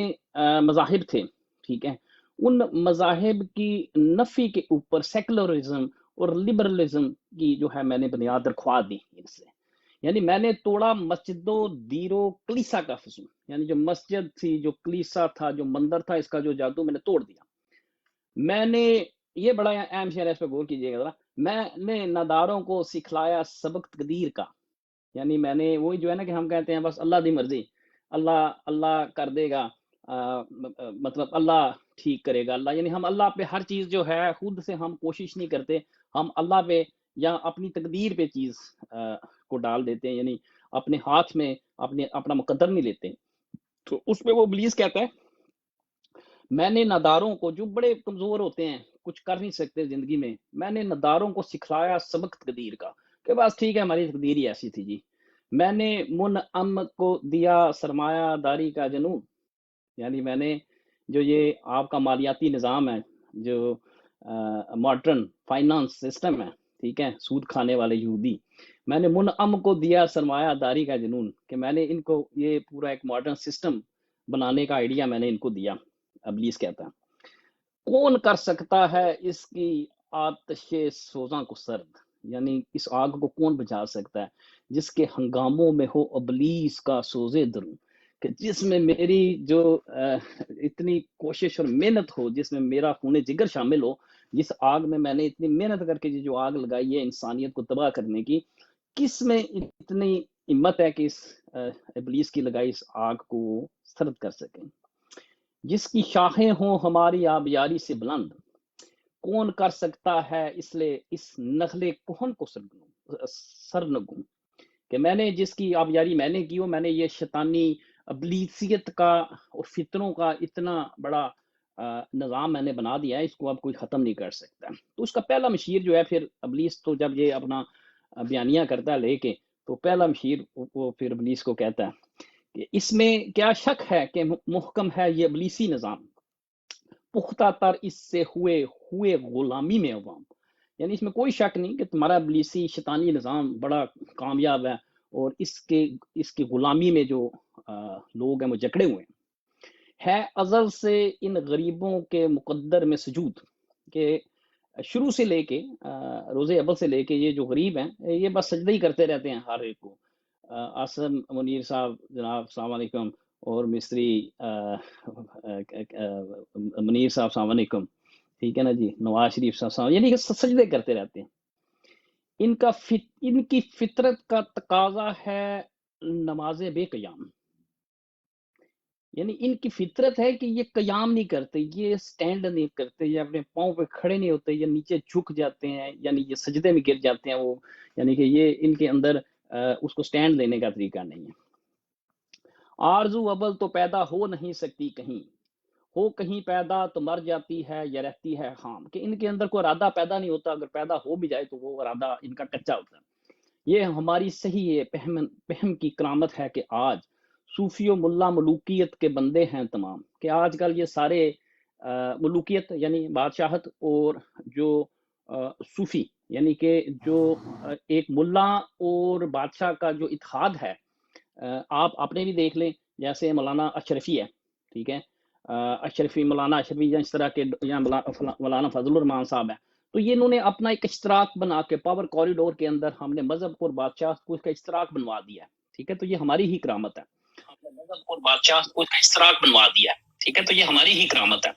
مذاہب تھے، ٹھیک ہے، ان مذاہب کی نفی کے اوپر سیکولرزم اور لبرلزم کی جو ہے میں نے بنیاد رکھوا دی ان سے. یعنی میں نے توڑا مسجد و دیر و کلیسا کا فسون، یعنی جو مسجد تھی، جو کلیسا تھا، جو مندر تھا، اس کا جو جادو میں نے توڑ دیا. میں نے، یہ بڑا اہم شعر ہے، اس پہ غور کیجیے گا ذرا. میں نے ناداروں کو سکھلایا سبق تقدیر کا. یعنی میں نے وہی جو ہے نا کہ ہم کہتے ہیں بس اللہ دی مرضی، اللہ کر دے گا، مطلب اللہ ٹھیک کرے گا. اللہ یعنی ہم اللہ پہ ہر چیز جو ہے خود سے ہم کوشش نہیں کرتے، ہم اللہ پہ یا اپنی تقدیر پہ چیز کو ڈال دیتے ہیں، یعنی اپنے ہاتھ میں اپنا مقدر نہیں لیتے. تو اس پہ وہ ابلیس کہتا ہے میں نے ناداروں کو، جو بڑے کمزور ہوتے ہیں، کچھ کر نہیں سکتے زندگی میں نے ناداروں کو سکھلایا سبق تقدیر کا، کہ بس ٹھیک ہے ہماری تقدیر ہی ایسی تھی جی. میں نے منعم کو دیا سرمایہ داری کا جنون، یعنی میں نے جو یہ آپ کا مالیاتی نظام ہے، جو ماڈرن فائنانس سسٹم ہے، ٹھیک ہے، سود کھانے والے یہودی، میں نے منعم کو دیا سرمایہ داری کا جنون، کہ میں نے ان کو یہ پورا ایک ماڈرن سسٹم بنانے کا آئیڈیا میں نے ان کو دیا. ابلیس کہتا ہے کون کر سکتا ہے اس کی آتش سوزاں کو سرد، یعنی اس آگ کو کون بجھا سکتا ہے جس کے ہنگاموں میں ہو ابلیس کا سوزے دروں، کہ جس میں میری جو اتنی کوشش اور محنت ہو، جس میں میرا خون جگر شامل ہو، جس آگ میں نے اتنی محنت کر کے جو آگ لگائی ہے انسانیت کو تباہ کرنے کی، کس میں اتنی ہمت ہے کہ اس ابلیس کی لگائی اس آگ کو سرد کر سکیں. جس کی شاخیں ہوں ہماری آبیاری سے بلند، کون کر سکتا ہے اس لیے اس نخل کہن کو سرنگوں، کہ میں نے جس کی آبیاری میں نے کی ہو، میں نے یہ شیطانی ابلیسیت کا اور فتنوں کا اتنا بڑا نظام میں نے بنا دیا ہے، اس کو اب کوئی ختم نہیں کر سکتا. تو اس کا پہلا مشیر جو ہے، پھر ابلیس تو جب یہ اپنا بیانیہ کرتا ہے لے کے، تو پہلا مشیر وہ پھر ابلیس کو کہتا ہے کہ اس میں کیا شک ہے کہ محکم ہے یہ ابلیسی نظام، پختہ تر اس سے ہوئے غلامی میں عوام. یعنی اس میں کوئی شک نہیں کہ تمہارا ابلیسی شیطانی نظام بڑا کامیاب ہے، اور اس کی غلامی میں جو لوگ ہیں وہ جکڑے ہوئے ہیں. ہے ازل سے ان غریبوں کے مقدر میں سجود، کہ شروع سے لے کے روز اول سے لے کے یہ جو غریب ہیں یہ بس سجدہ ہی کرتے رہتے ہیں ہر ایک کو. آسم منیر صاحب جناب السلام علیکم، اور مستری منیر صاحب السلام علیکم، ٹھیک ہے نا جی، نواز شریف صاحب السلام، یعنی کہ سجدے کرتے رہتے ہیں. ان کی فطرت کا تقاضا ہے نماز بے قیام، یعنی ان کی فطرت ہے کہ یہ قیام نہیں کرتے، یہ سٹینڈ نہیں کرتے، یہ اپنے پاؤں پہ کھڑے نہیں ہوتے، یہ نیچے جھک جاتے ہیں، یعنی یہ سجدے میں گر جاتے ہیں وہ، یعنی کہ یہ ان کے اندر اس کو سٹینڈ لینے کا طریقہ نہیں ہے. آرزو اول تو پیدا ہو نہیں سکتی کہیں، ہو کہیں پیدا تو مر جاتی ہے یا رہتی ہے خام، کہ ان کے اندر کوئی ارادہ پیدا نہیں ہوتا، اگر پیدا ہو بھی جائے تو وہ ارادہ ان کا کچا ہوتا ہے. یہ ہماری صحیح ہے پہم کی کرامت ہے کہ آج صوفی و ملا ملوکیت کے بندے ہیں تمام، کہ آج کل یہ سارے ملوکیت یعنی بادشاہت، اور جو صوفی یعنی کہ جو ایک ملا اور بادشاہ کا جو اتحاد ہے، آپ اپنے بھی دیکھ لیں، جیسے مولانا اشرفی ہے، ٹھیک ہے، اشرفی مولانا اشرفی یا اس طرح کے، یا مولانا فضل الرحمان صاحب ہیں، تو یہ انہوں نے اپنا ایک اشتراک بنا کے پاور کوریڈور کے اندر ہم نے مذہب اور بادشاہ کو اس کا اشتراک بنوا دیا ہے، ٹھیک ہے، تو یہ ہماری ہی کرامت ہے. مذہب اور بادشاہ کو اس کا اشتراک بنوا دیا ہے، ٹھیک ہے، تو یہ ہماری ہی کرامت ہے.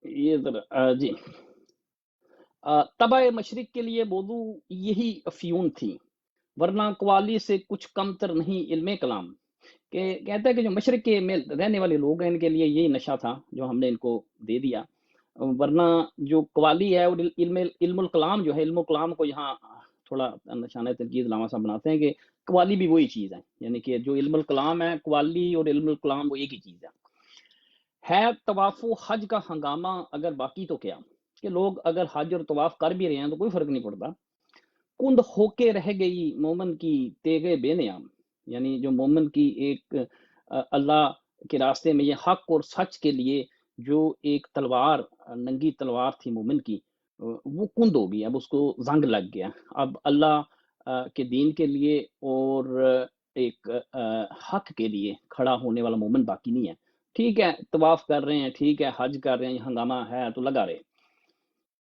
یہ ذرا جی، تبع مشرق کے لیے موضوع یہی افیون تھی، ورنہ قوالی سے کچھ کمتر نہیں علم کلام، کہ کہتا ہے کہ جو مشرق کے میں رہنے والے لوگ ہیں ان کے لیے یہی نشہ تھا جو ہم نے ان کو دے دیا، ورنہ جو قوالی ہے اور علم الکلام جو ہے، علم الکلام کو یہاں تھوڑا نشانہ تنقید علامہ صاحب بناتے ہیں کہ قوالی بھی وہی چیز ہے، یعنی کہ جو علم الکلام ہے، قوالی اور علم الکلام وہ ایک ہی چیز ہے. طواف و حج کا ہنگامہ اگر باقی تو کیا، کہ لوگ اگر حج اور طواف کر بھی رہے ہیں تو کوئی فرق نہیں پڑتا. کند ہو کے رہ گئی مومن کی تیغ بے نیام، یعنی جو مومن کی ایک اللہ کے راستے میں یہ حق اور سچ کے لیے جو ایک تلوار، ننگی تلوار تھی مومن کی، وہ کند ہو گئی، اب اس کو زنگ لگ گیا، اب اللہ کے دین کے لیے اور ایک حق کے لیے کھڑا ہونے والا مومن باقی نہیں ہے. ٹھیک ہے طواف کر رہے ہیں، ٹھیک ہے حج کر رہے ہیں، ہنگامہ ہے تو لگا رہے.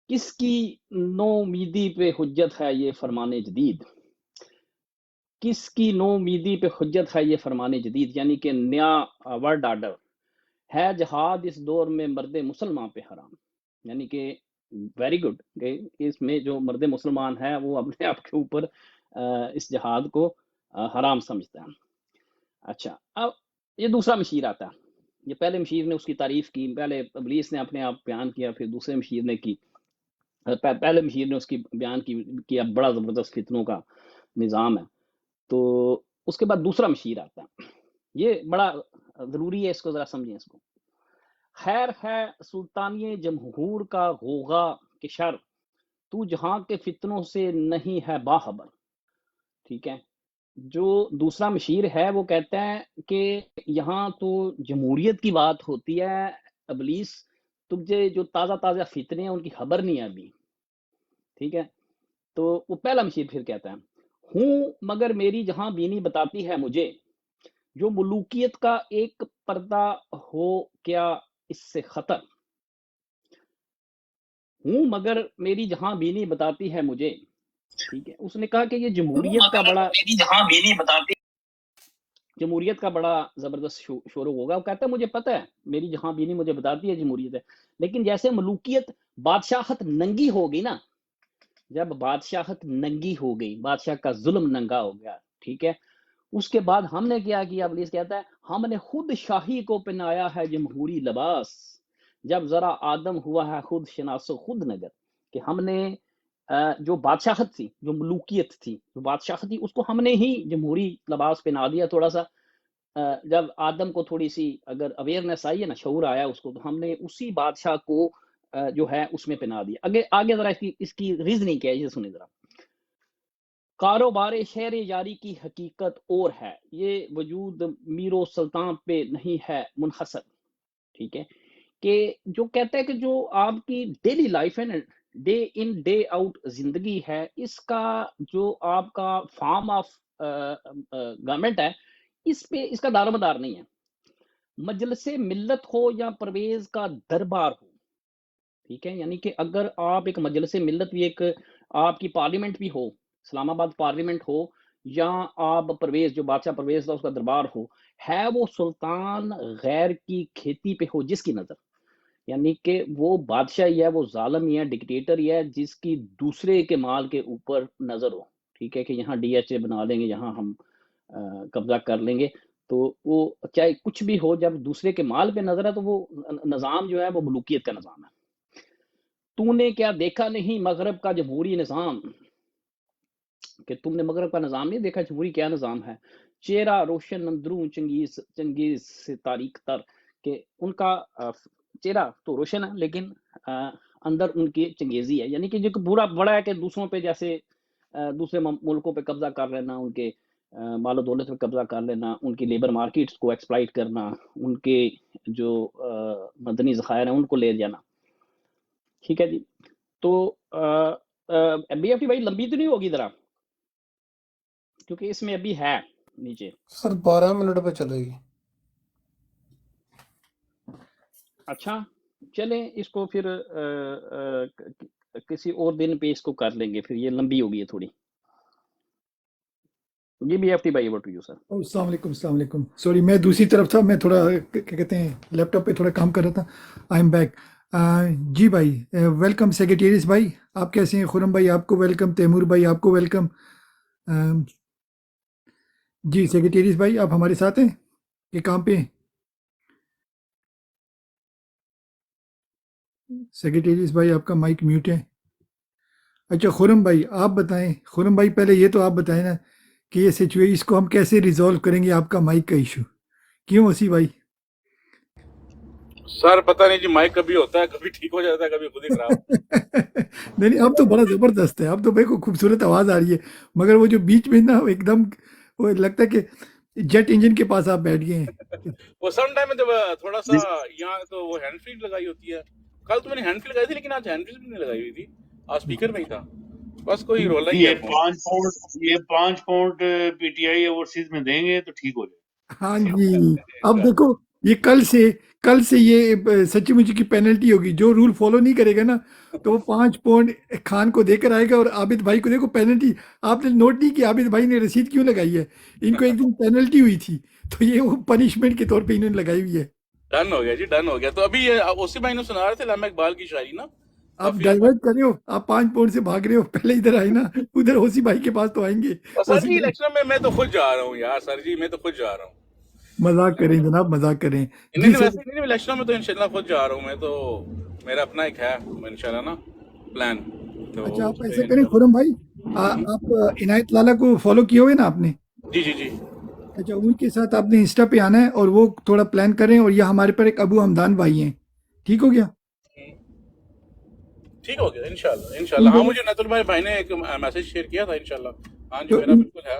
کس کی نو امیدی پہ حجت ہے یہ فرمان جدید، کس کی نو امیدی پہ حجت ہے یہ فرمان جدید، یعنی کہ نیا ورلڈ آرڈر ہے جہاد اس دور میں مرد مسلمان پہ حرام، یعنی کہ ویری گڈ کہ اس میں جو مرد مسلمان ہے وہ اپنے آپ کے اوپر اس جہاد کو حرام سمجھتا ہے. اچھا اب یہ دوسرا مشیر آتا ہے، یہ پہلے مشیر نے اس کی تعریف کی، پہلے ابلیس نے اپنے آپ بیان کیا، پھر دوسرے مشیر نے کی، پہلے مشیر نے اس کی بیان کیا بڑا زبردست فتنوں کا نظام ہے. تو اس کے بعد دوسرا مشیر آتا ہے، یہ بڑا ضروری ہے، اس کو ذرا سمجھیں اس کو. خیر ہے سلطانی جمہور کا غوغا کہ شر، تو جہاں کے فتنوں سے نہیں ہے باخبر، ٹھیک ہے، جو دوسرا مشیر ہے وہ کہتا ہے کہ یہاں تو جمہوریت کی بات ہوتی ہے، ابلیس تجھے جو تازہ تازہ فتنے ہیں ان کی خبر نہیں ہے ابھی، ٹھیک ہے؟ تو وہ پہلا مشیر پھر کہتا ہے ہوں مگر میری جہاں بینی بتاتی ہے مجھے، جو ملوکیت کا ایک پردہ ہو کیا اس سے خطر، ہوں مگر میری جہاں بینی بتاتی ہے مجھے، ٹھیک ہے؟ اس نے کہا کہ یہ جمہوریت کا بڑا زبردست شروع ہوگا. وہ کہتا ہے مجھے پتہ ہے، میری جہاں بینی مجھے بتاتی ہے جمہوریت ہے، لیکن جیسے ملوکیت بادشاہت ننگی ہو گئی نا، جب بادشاہت ننگی ہو گئی، بادشاہ کا ظلم ننگا ہو گیا، ٹھیک ہے، اس کے بعد ہم نے کیا کیا؟ ابلیس کہتا ہے ہم نے خود شاہی کو پہنایا ہے جمہوری لباس، جب ذرا آدم ہوا ہے خود شناس و خود نگر، کہ ہم نے جو بادشاہت تھی، جو ملوکیت تھی، جو بادشاہت تھی، اس کو ہم نے ہی جمہوری لباس پہنا دیا. تھوڑا سا جب آدم کو تھوڑی سی اگر اویئرنیس آئی ہے نا، شعور آیا اس کو، تو ہم نے اسی بادشاہ کو جو ہے اس میں پہنا دیا. آگے ذرا اس کی ریزننگ کیا ہے یہ سنیں ذرا. کاروبار شہر یاری کی حقیقت اور ہے، یہ وجود میر و سلطان پہ نہیں ہے منحصر، ٹھیک ہے، کہ جو کہتا ہے کہ جو آپ کی ڈیلی لائف ہے نا، ڈے ان ڈے آؤٹ زندگی ہے، اس کا جو آپ کا فارم آف گورنمنٹ ہے، اس پہ اس کا دار و مدار نہیں ہے. مجلس ملت ہو یا پرویز کا دربار ہو، ٹھیک ہے، یعنی کہ اگر آپ ایک مجلس ملت بھی، ایک آپ کی پارلیمنٹ بھی ہو، اسلام آباد پارلیمنٹ ہو، یا آپ پرویز جو بادشاہ پرویز تھا اس کا دربار ہو، ہے وہ سلطان غیر کی کھیتی پہ ہو جس کی نظر، یعنی کہ وہ بادشاہ ہی ہے، وہ ظالم ہی ہے، ڈکٹیٹر ہی ہے، جس کی دوسرے کے مال کے اوپر نظر ہو، ٹھیک ہے، کہ یہاں ڈی ایچ اے بنا لیں گے، یہاں ہم قبضہ کر لیں گے. تو وہ چاہے کچھ بھی ہو، جب دوسرے کے مال پہ نظر ہے تو وہ نظام جو ہے وہ ملوکیت کا نظام ہے. تو نے کیا دیکھا نہیں مغرب کا جمہوری نظام، کہ تم نے مغرب کا نظام نہیں دیکھا، جمہوری کیا نظام ہے. چہرہ روشن اندروں چنگیز سے تاریک تر، کہ ان کا چہرہ تو روشن ہے لیکن اندر ان کی چنگیزی ہے، یعنی کہ جو برا بڑا ہے کہ دوسروں پہ جیسے دوسرے ملکوں پہ قبضہ کر لینا، ان کے مال و دولت پہ قبضہ کر لینا، ان کی لیبر مارکیٹس کو ایکسپلائٹ کرنا، ان کے جو مدنی ذخائر ہیں ان کو لے جانا، ٹھیک ہے جی. تو بی ایف ٹی بھائی لمبی تو نہیں ہوگی ذرا، کیونکہ اس میں ابھی ہے نیچے. سر 12 منٹ پہ چلے گی. اچھا چلیں اس کو پھر کسی اور دن پہ اس کو کر لیں گے، پھر یہ لمبی ہوگی تھوڑی. جی بی ایف ٹی بھائی، اوور ٹو یو سر. السلام علیکم. السلام علیکم. سوری میں دوسری طرف تھا، میں تھوڑا کیا کہتے ہیں لیپ ٹاپ پہ تھوڑا کام کر رہا تھا. I am back. جی بھائی ویلکم. سیکریٹریس بھائی آپ کیسے ہیں؟ خرم بھائی آپ کو ویلکم. تیمور بھائی آپ کو ویلکم. جی سیکریٹریس بھائی آپ ہمارے ساتھ ہیں کہ کام پہ ہیں؟ سیکریٹریس بھائی آپ کا مائک میوٹ ہے. اچھا خرم بھائی آپ بتائیں. خرم بھائی پہلے یہ تو آپ بتائیں نا کہ یہ سچویشن اس کو ہم کیسے ریزالو کریں گے، آپ کا مائک کا ایشو کیوں اسی بھائی؟ سر پتہ نہیں جی، مائک کبھی ہوتا ہے، کبھی ٹھیک ہو جاتا ہے، کبھی خود ہی خراب. نہیں اب تو بڑا زبردست ہے، اب تو بھائی کو خوبصورت آواز آ رہی ہے، مگر وہ جو بیچ میں نا ایک دم وہ لگتا ہے کہ جیٹ انجن کے پاس آپ بیٹھ گئے ہیں. وہ سم ٹائم جب تھوڑا سا یہاں تو وہ ہینڈ فری لگائی ہوتی ہے. کل تو میں نے ہینڈ فری لگائی تھی، لیکن آج ہینڈ فری بھی نہیں لگائی ہوئی تھی، آج اسپیکر میں ہی تھا. بس کوئی رولا ہی ہے. یہ 5 pound P T I overseas میں دیں گے تو ٹھیک ہو جائے. ہاں جی اب دیکھو یہ کل سے یہ سچی مچی کی پینلٹی ہوگی، جو رول فالو نہیں کرے گا نا تو وہ 5 پاؤنڈ خان کو دے کر آئے گا. اور عابد بھائی کو دیکھو پینلٹی آپ نے نوٹ نہیں کی، عابد بھائی نے رسید کیوں لگائی ہے؟ ان کو ایک دن پینلٹی ہوئی تھی تو یہ وہ پنشمنٹ کے طور پہ انہوں نے لگائی ہوئی ہے. ڈن ہو گیا جی، ڈن ہو گیا. تو ابھی اسی بھائی نے سنا رہے تھے علامہ اقبال کی شاعری نا. آپ ڈائیورٹ کر رہے ہو، آپ 5 پاؤنڈ سے بھاگ رہے ہو، پہلے ادھر آئے نا، ادھر اوسی بھائی کے پاس تو آئیں گے. سر جی الیکشن میں تو خود جا رہا ہوں یار، سر جی میں تو خود جا رہا ہوں. مذاق کریں جناب، مذاق کریں. نہیں ویسے نہیں، الیکشن میں تو انشاءاللہ خود جا رہا ہوں میں، تو میرا اپنا ایک ہے انشاءاللہ نا پلان. اچھا آپ ایسے کریں خرم بھائی، آپ عنایت لالا کو فالو کیے ہوئے نا آپ نے؟ جی جی جی. اچھا ان کے ساتھ آپ نے انسٹا پہ آنا ہے اور وہ تھوڑا پلان کریں. اور یہ ہمارے پر ایک ابو حمدان بھائی ہیں، ٹھیک ہو گیا؟ ٹھیک ہو گیا انشاءاللہ انشاءاللہ. ہاں مجھے نتل بھائی نے ایک میسج شیئر کیا تھا انشاءاللہ. ہاں جی میرا بالکل ہے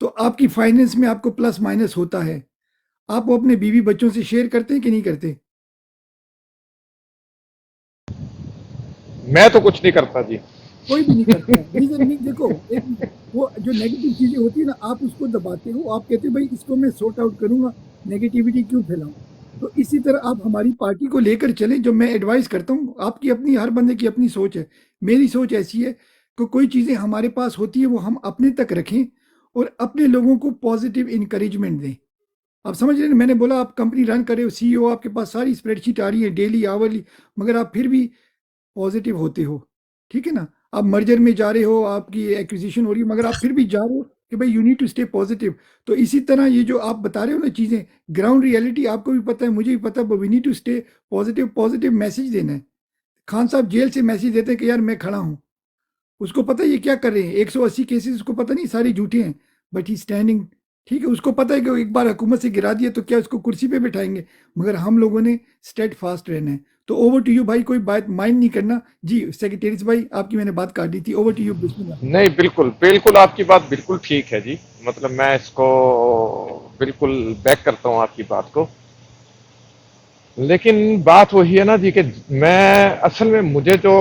تو آپ کی فائنینس میں آپ کو پلس مائنس ہوتا ہے، آپ وہ اپنے بیوی بچوں سے شیئر کرتے ہیں کہ نہیں کرتے؟ میں تو کچھ نہیں کرتا جی. کوئی بھی نہیں کرتا. ریزن نہیں، دیکھو وہ جو نیگیٹو چیزیں ہوتی ہیں نا، آپ اس کو دباتے ہو، آپ کہتے بھائی اس کو میں سورٹ آؤٹ کروں گا، نیگیٹیوٹی کیوں پھیلاؤں. تو اسی طرح آپ ہماری پارٹی کو لے کر چلیں. جو میں ایڈوائز کرتا ہوں، آپ کی اپنی، ہر بندے کی اپنی سوچ ہے. میری سوچ ایسی ہے کہ کوئی چیزیں ہمارے پاس ہوتی ہیں وہ ہم اپنے تک رکھیں اور اپنے لوگوں کو پازیٹیو انکریجمنٹ دیں. آپ سمجھ رہے ہیں، میں نے بولا آپ کمپنی رن کرے ہو، سی او آپ کے پاس ساری اسپریڈ شیٹ آ رہی ہے ڈیلی آورلی، مگر آپ پھر بھی پازیٹیو ہوتے ہو. ٹھیک ہے نا، آپ مرجر میں جا رہے ہو، آپ کی ایکوزیشن ہو رہی ہے، مگر آپ پھر بھی جا رہے ہو کہ بھائی you need to stay positive. تو اسی طرح یہ جو آپ بتا رہے ہو نا چیزیں، گراؤنڈ ریئلٹی آپ کو بھی پتہ ہے، مجھے بھی پتہ ہے، we need to stay positive. Positive message دینا ہے. خان صاحب جیل سے میسیج دیتے ہیں کہ یار میں کھڑا ہوں، اس کو پتہ ہے یہ کیا کر رہے ہیں، 180 کیسز اس کو پتہ نہیں سارے جھوٹے ہیں، بٹ ہی اسٹینڈنگ. ٹھیک ہے، اس کو پتہ ہے کہ ایک بار حکومت سے گرا دیا تو کیا اس کو کرسی پہ بٹھائیں گے، مگر ہم لوگوں نے اسٹیڈ فاسٹ رہنا ہے. تو اوور ٹو یو بھائی، کوئی بات مائنڈ نہیں کرنا. جی سیکریٹریز بھائی، آپ کی میں نے بات کاٹ دی تھی. اوور ٹو یو، بسم اللہ. نہیں، بالکل بالکل آپ کی بات بالکل ٹھیک ہے جی. مطلب میں اس کو بالکل بیک کرتا ہوں آپ کی بات کو. لیکن بات وہی ہے نا جی کہ میں اصل میں مجھے جو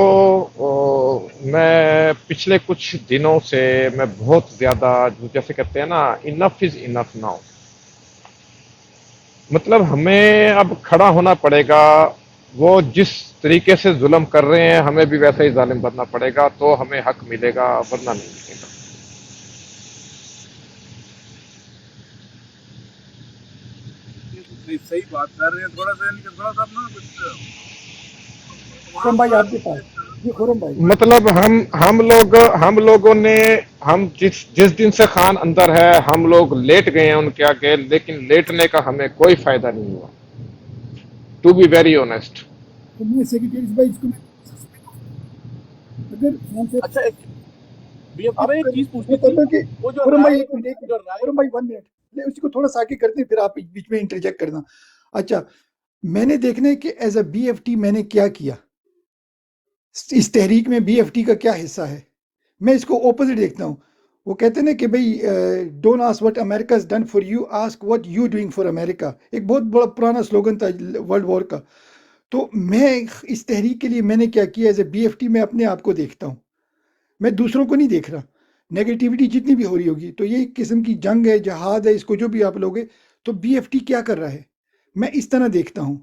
میں پچھلے کچھ دنوں سے میں بہت زیادہ جیسے کہتے ہیں نا، انف از انف ناؤ. مطلب ہمیں اب کھڑا ہونا پڑے گا. وہ جس طریقے سے ظلم کر رہے ہیں ہمیں بھی ویسا ہی ظالم بننا پڑے گا، تو ہمیں حق ملے گا، ورنہ نہیں ملے گا. نہیں صحیح بات کر رہے ہیں، تھوڑا سا یعنی کہ تھوڑا سا نا کچھ خرم عوام بھائی کا آپ کے پاس. جی خرم بھائی. مطلب ہم لوگوں نے، ہم جس دن سے خان اندر ہے ہم لوگ لیٹ گئے ہیں ان کے آگے، لیکن لیٹنے کا ہمیں کوئی فائدہ نہیں ہوا، ٹو بی ویری آنیسٹ. تو میں سیکریٹریز بھائی اس کو اگر خان صاحب اچھا بھی اب آپ ایک کر، چیز میں پوچھنی تھی. کہتا ہوں کہ وہ جو خرم بھائی رائے ایک منٹ، جو رائے خرم بھائی 1 منٹ، میں اسی کو تھوڑا سا آگے کرتے ہیں، پھر آپ بیچ میں انٹرجیکٹ کرنا. اچھا، میں نے دیکھنا ہے کہ as a B F T میں نے کیا کیا، اس تحریک میں بی ایف ٹی کا کیا حصہ ہے. میں اس کو اوپوزٹ دیکھتا ہوں. وہ کہتے ہیں نا کہ بھئی don't ask what America is done for you, ask what you doing for America. ایک بہت بڑا پرانا سلوگن تھا ورلڈ وار کا. تو میں اس تحریک کے لیے میں نے کیا کیا as a B F T, میں اپنے آپ کو دیکھتا ہوں، میں دوسروں کو نہیں دیکھ رہا. نیگیٹیوٹی جتنی بھی ہو رہی ہوگی تو یہ ایک قسم کی جنگ ہے، جہاد ہے، اس کو جو بھی آپ لوگ، تو بی ایف ٹی کیا کر رہا ہے، میں اس طرح دیکھتا ہوں.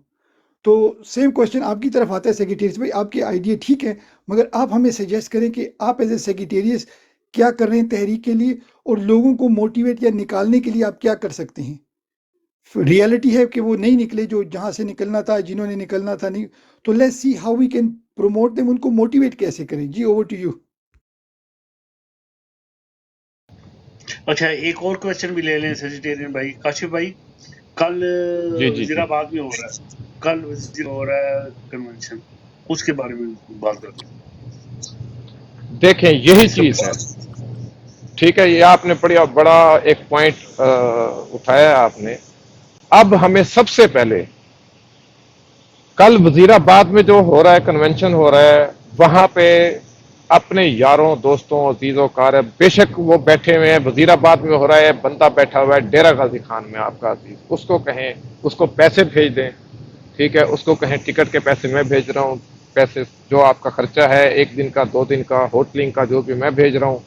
تو سیم کوشچن آپ کی طرف آتا ہے سیکریٹریز بھائی، آپ کے آئیڈیا ٹھیک ہے، مگر آپ ہمیں سجیسٹ کریں کہ آپ ایز اے سیکریٹریز کیا کر رہے ہیں تحریک کے لیے، اور لوگوں کو موٹیویٹ یا نکالنے کے لیے آپ کیا کر سکتے ہیں. ریالٹی ہے کہ وہ نہیں نکلے جو جہاں سے نکلنا تھا، جنہوں نے نکلنا تھا نہیں. تو let's see how we can promote them, ان کو موٹیویٹ کیسے کریں. جی اوور ٹو یو. اچھا ایک اور کوشچن بھی لے لیں سیجیٹیرین بھائی. کاشف بھائی، کل جی جی وزیر جی. آباد میں ہو رہا ہے، کل وزیر ہو رہا ہے کنونشن، اس کے بارے میں بات کرتے ہیں. دیکھیں یہی اس چیز کا ہے. ٹھیک ہے، یہ آپ نے بڑا ایک پوائنٹ اٹھایا آپ نے. اب ہمیں سب سے پہلے کل وزیر آباد میں جو ہو رہا ہے، کنونشن ہو رہا ہے، وہاں پہ اپنے یاروں دوستوں عزیزوں کار، بے شک وہ بیٹھے ہوئے ہیں. وزیر آباد میں ہو رہا ہے، بندہ بیٹھا ہوا ہے ڈیرہ غازی خان میں، آپ کا عزیز، اس کو کہیں اس کو پیسے بھیج دیں. ٹھیک ہے، اس کو کہیں ٹکٹ کے پیسے میں بھیج رہا ہوں، پیسے جو آپ کا خرچہ ہے 1 دن کا 2 دن کا ہوٹلنگ کا جو بھی میں بھیج رہا ہوں،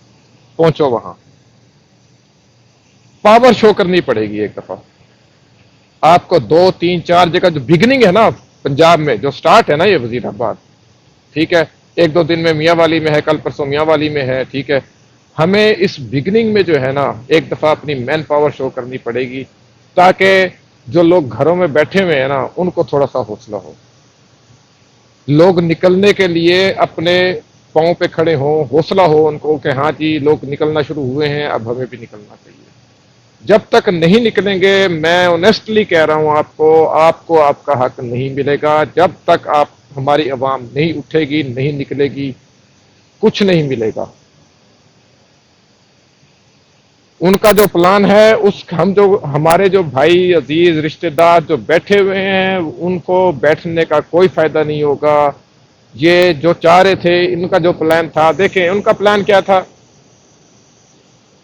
پہنچو وہاں. پاور شو کرنی پڑے گی ایک دفعہ آپ کو. 2 3 4 جگہ جو بگننگ ہے نا پنجاب میں، جو سٹارٹ ہے نا یہ وزیر آباد، ٹھیک ہے، 1 2 دن میں میاں والی میں ہے، کل پرسوں میاں والی میں ہے. ٹھیک ہے، ہمیں اس بگننگ میں جو ہے نا ایک دفعہ اپنی مین پاور شو کرنی پڑے گی، تاکہ جو لوگ گھروں میں بیٹھے ہوئے ہیں نا ان کو تھوڑا سا حوصلہ ہو، لوگ نکلنے کے لیے اپنے پاؤں پہ کھڑے ہوں، حوصلہ ہو ان کو کہ ہاں جی لوگ نکلنا شروع ہوئے ہیں، اب ہمیں بھی نکلنا چاہیے. جب تک نہیں نکلیں گے، میں اونیسٹلی کہہ رہا ہوں آپ کو آپ کا حق نہیں ملے گا. جب تک آپ ہماری عوام نہیں اٹھے گی، نہیں نکلے گی، کچھ نہیں ملے گا. ان کا جو پلان ہے، ہمارے جو بھائی عزیز رشتہ دار جو بیٹھے ہوئے ہیں ان کو بیٹھنے کا کوئی فائدہ نہیں ہوگا. یہ جو چاہ رہے تھے، ان کا جو پلان تھا، دیکھیں ان کا پلان کیا تھا.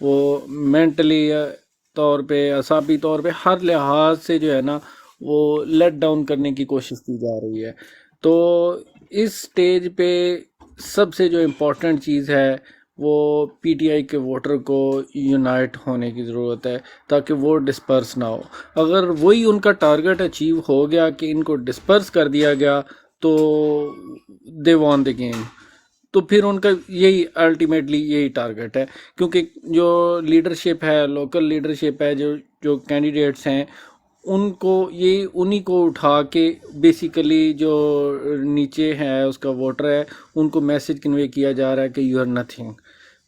وہ مینٹلی طور پہ اعصابی طور پہ ہر لحاظ سے جو ہے نا وہ لیٹ ڈاؤن کرنے کی کوشش کی جا رہی ہے. تو اس سٹیج پہ سب سے جو امپورٹنٹ چیز ہے وہ پی ٹی آئی کے ووٹر کو یونائٹ ہونے کی ضرورت ہے تاکہ وہ ڈسپرس نہ ہو. اگر وہی ان کا ٹارگٹ اچیو ہو گیا کہ ان کو ڈسپرس کر دیا گیا تو دے وان دی گیم. تو پھر ان کا یہی الٹیمیٹلی یہی ٹارگٹ ہے، کیونکہ جو لیڈرشپ ہے، لوکل لیڈرشپ ہے، جو کینڈیڈیٹس ہیں ان کو یہ انہی کو اٹھا کے بیسیکلی جو نیچے ہے اس کا ووٹر ہے ان کو میسج کنوے کیا جا رہا ہے کہ یو آر نتھنگ.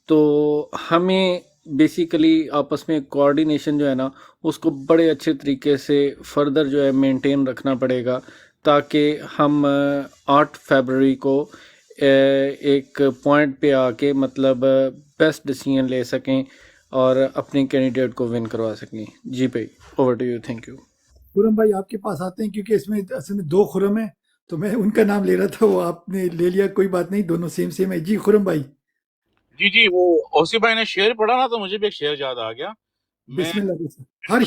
تو ہمیں بیسیکلی آپس میں کوآرڈینیشن جو ہے نا اس کو بڑے اچھے طریقے سے فردر جو ہے مینٹین رکھنا پڑے گا تاکہ ہم 8 فیبرری کو ایک پوائنٹ پہ آ کے مطلب بیسٹ ڈیسیژن لے سکیں اور اپنے کینڈیڈیٹ کو ون کروا سکیں. جی بھائی over to you. Thank you. Khurram بھائی آپ کے پاس آتے ہیں کیونکہ اس میں اصل میں 2 خرم ہیں، تو میں ان کا نام لے رہا تھا، وہ آپ نے لے لیا، کوئی بات نہیں، دونوں سیم ہے. جی خرم بھائی جی وہ اوسی بھائی نے شعر پڑھا نا تو مجھے بھی ایک شعر یاد آ گیا. میں بسم اللہ. ہر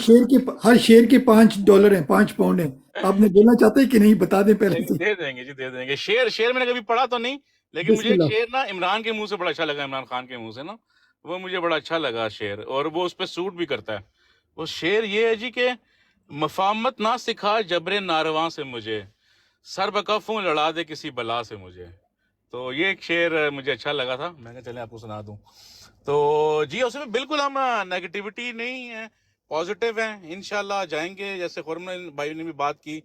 شیر کے $5 ہیں، 5 پاؤنڈ ہیں. آپ نے بولنا چاہتے ہیں کہ نہیں؟ بتا دیں پہلے سے. دے دیں گے جی، دے دیں گے. شعر میں نے کبھی پڑھا تو نہیں، لیکن بسم مجھے ایک اللہ. شعر نا عمران کے منہ سے بڑا اچھا لگا، عمران خان کے منہ سے نا، وہ مجھے بڑا اچھا لگا شعر، اور وہ اس پہ سوٹ بھی کرتا ہے. وہ شعر یہ ہے جی کہ مفاہمت نہ سکھا جبر نارواں سے مجھے، سر بکف ہوں لڑا دے کسی بلا سے مجھے. تو یہ ایک شعر مجھے اچھا لگا تھا، میں نے چلے آپ کو سنا دوں. تو جی اس میں بالکل ہم نیگیٹیوٹی نہیں ہے، پازیٹیو ہیں، انشاءاللہ جائیں گے. جیسے خرم بھائی نے بھی بات کی،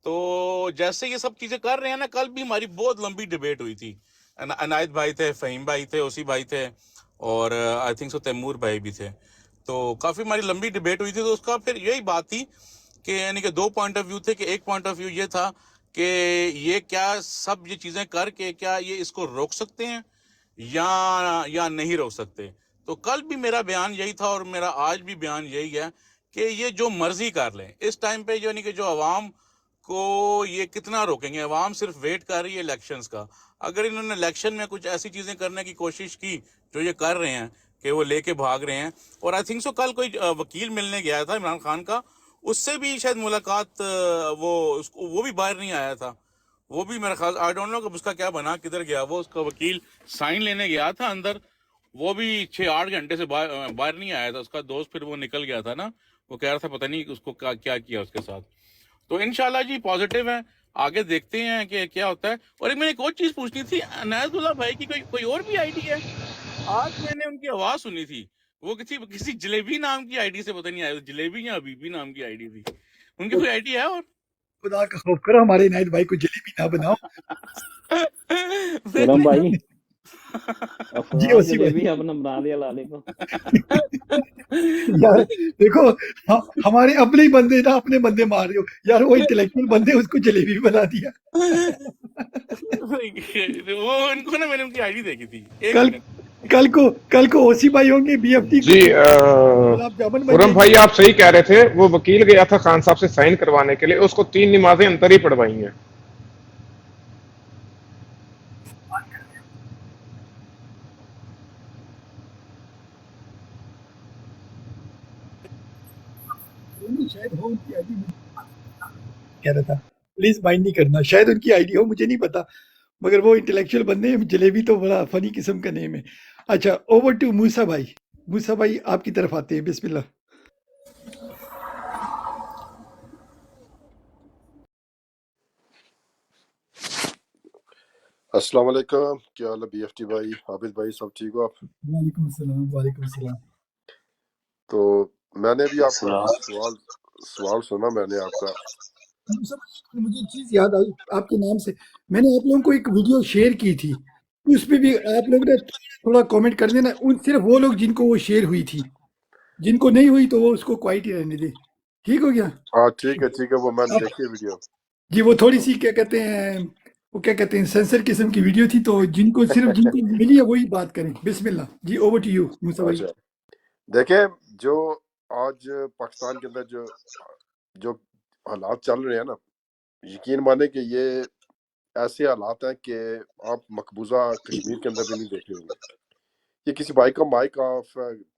تو جیسے یہ سب چیزیں کر رہے ہیں نا، کل بھی ہماری بہت لمبی ڈیبیٹ ہوئی تھی. عنایت بھائی تھے، فہیم بھائی تھے، اوسی بھائی تھے، اور آئی تھنک سو تیمور بھائی بھی تھے. تو کافی ہماری لمبی ڈیبیٹ ہوئی تھی. تو اس کا پھر یہی بات تھی کہ یعنی کہ 2 پوائنٹ آف ویو تھے. کہ ایک پوائنٹ آف ویو یہ تھا کہ یہ کیا سب یہ چیزیں کر کے کیا یہ اس کو روک سکتے ہیں یا نہیں روک سکتے. تو کل بھی میرا بیان یہی تھا اور میرا آج بھی بیان یہی ہے کہ یہ جو مرضی کر لیں اس ٹائم پہ، یعنی کہ جو عوام کو یہ کتنا روکیں گے. عوام صرف ویٹ کر رہی ہے الیکشنز کا. اگر انہوں نے الیکشن میں کچھ ایسی چیزیں کرنے کی کوشش کی جو یہ کر رہے ہیں کہ وہ لے کے بھاگ رہے ہیں، اور آئی تھنک سو کل کوئی وکیل ملنے گیا تھا عمران خان کا، اس سے بھی شاید ملاقات وہ بھی باہر نہیں آیا تھا. وہ بھی میرا خیال آئی ڈونٹ نو کہ اس کا کیا بنا، کدھر گیا وہ. اس کا وکیل سائن لینے گیا تھا اندر، وہ بھی 6-8 گھنٹے سے باہر نہیں آیا تھا. اس کا دوست پھر وہ نکل گیا تھا نا، وہ کہہ رہا تھا پتہ نہیں اس کو کیا کیا اس کے ساتھ. تو انشاءاللہ جی پازیٹیو ہیں، آگے دیکھتے ہیں کہ کیا ہوتا ہے. اور میں نے ایک اور چیز پوچھنی تھی عنایت اللہ بھائی کی، کوئی اور بھی آئی ڈی ہے؟ آج میں نے ان کی آواز سنی تھی، وہ کسی جلیبی نام کی آئی ڈی سے پتہ نہیں آیا، جلیبی یا حبیبی نام کی آئی ڈی تھی. ان کی کوئی آئی ڈی ہے اور؟ خدا کا خوف کرو، ہمارے عنایت بھائی کو جلیبی نہ بناؤ. خرم بھائی جی افراد وسیع بھائی. جلیبی اپنا بنا دیا لالی کو. یار دیکھو، ہمارے اپنے ہی بندے نا، اپنے بندے مار رہے ہو یار. وہ انٹلیکچوئل بندے، اس کو جلیبی بنا دیا. وہ ان کو نا میں نے ان کی آئی ڈی دیکھی تھی. ایک کل منٹ. کل کو اوسی بھائی ہوں گے، be F T G gulab jamun بن خرم جائیں گے. بھائی آپ صحیح کہہ رہے تھے، وہ وکیل گیا تھا خان صاحب سے سائن کروانے کے لیے، اس کو 3 نمازیں اندر ہی پڑھوائی ہیں. شاید ہو ان کی آئی ڈی، کہہ رہا تھا پلیز مائنڈ نہیں کرنا، شاید ان کی آئی ڈی ہو، مجھے نہیں پتا، مگر وہ انٹلیکچوئل بندے ہیں. جلیبی تو بڑا فنی قسم کا نیم ہے. اچھا اوور ٹو موسیٰ بھائی. موسیٰ بھائی آپ کی طرف آتے ہیں، بسم اللہ. السلام علیکم، کیا حال ہے بی ایف ٹی بھائی، عابد بھائی، سب ٹھیک ہو آپ؟ وعلیکم السلام. وعلیکم السلام. تو میں نے بھی آپ کا السلام. سوال سنا، میں نے آپ کا. مجھے ایک چیز یاد آئی آپ کے نام سے، میں نے آپ لوگوں کو ایک ویڈیو شیئر کی تھی، اس پہ بھی آپ لوگ نے تھوڑا کامنٹ کر دینا. صرف وہ لوگ جن کو وہ شیئر ہوئی تھی، جن کو نہیں ہوئی تو وہ اس کو کوائٹ ہی رہنے دے. ٹھیک ہو گیا؟ ہاں ٹھیک ہے، وہ میں نے دیکھی ہے ویڈیو. جی وہ تھوڑی سی کیا کہتے ہیں سینسر قسم کی ویڈیو تھی، تو جن کو ملی ہے وہی بات کریں. بسم اللہ جی، اوور ٹو یو موسیٰ بھائی. اچھا دیکھیں، جو آج پاکستان کے اندر جو حالات چل رہے ہیں نا، یقین مانیں کہ یہ ایسے حالات ہیں کہ آپ مقبوضہ کشمیر کے اندر بھی نہیں دیکھے ہوں گے. یہ کسی بھائی کا مائک آف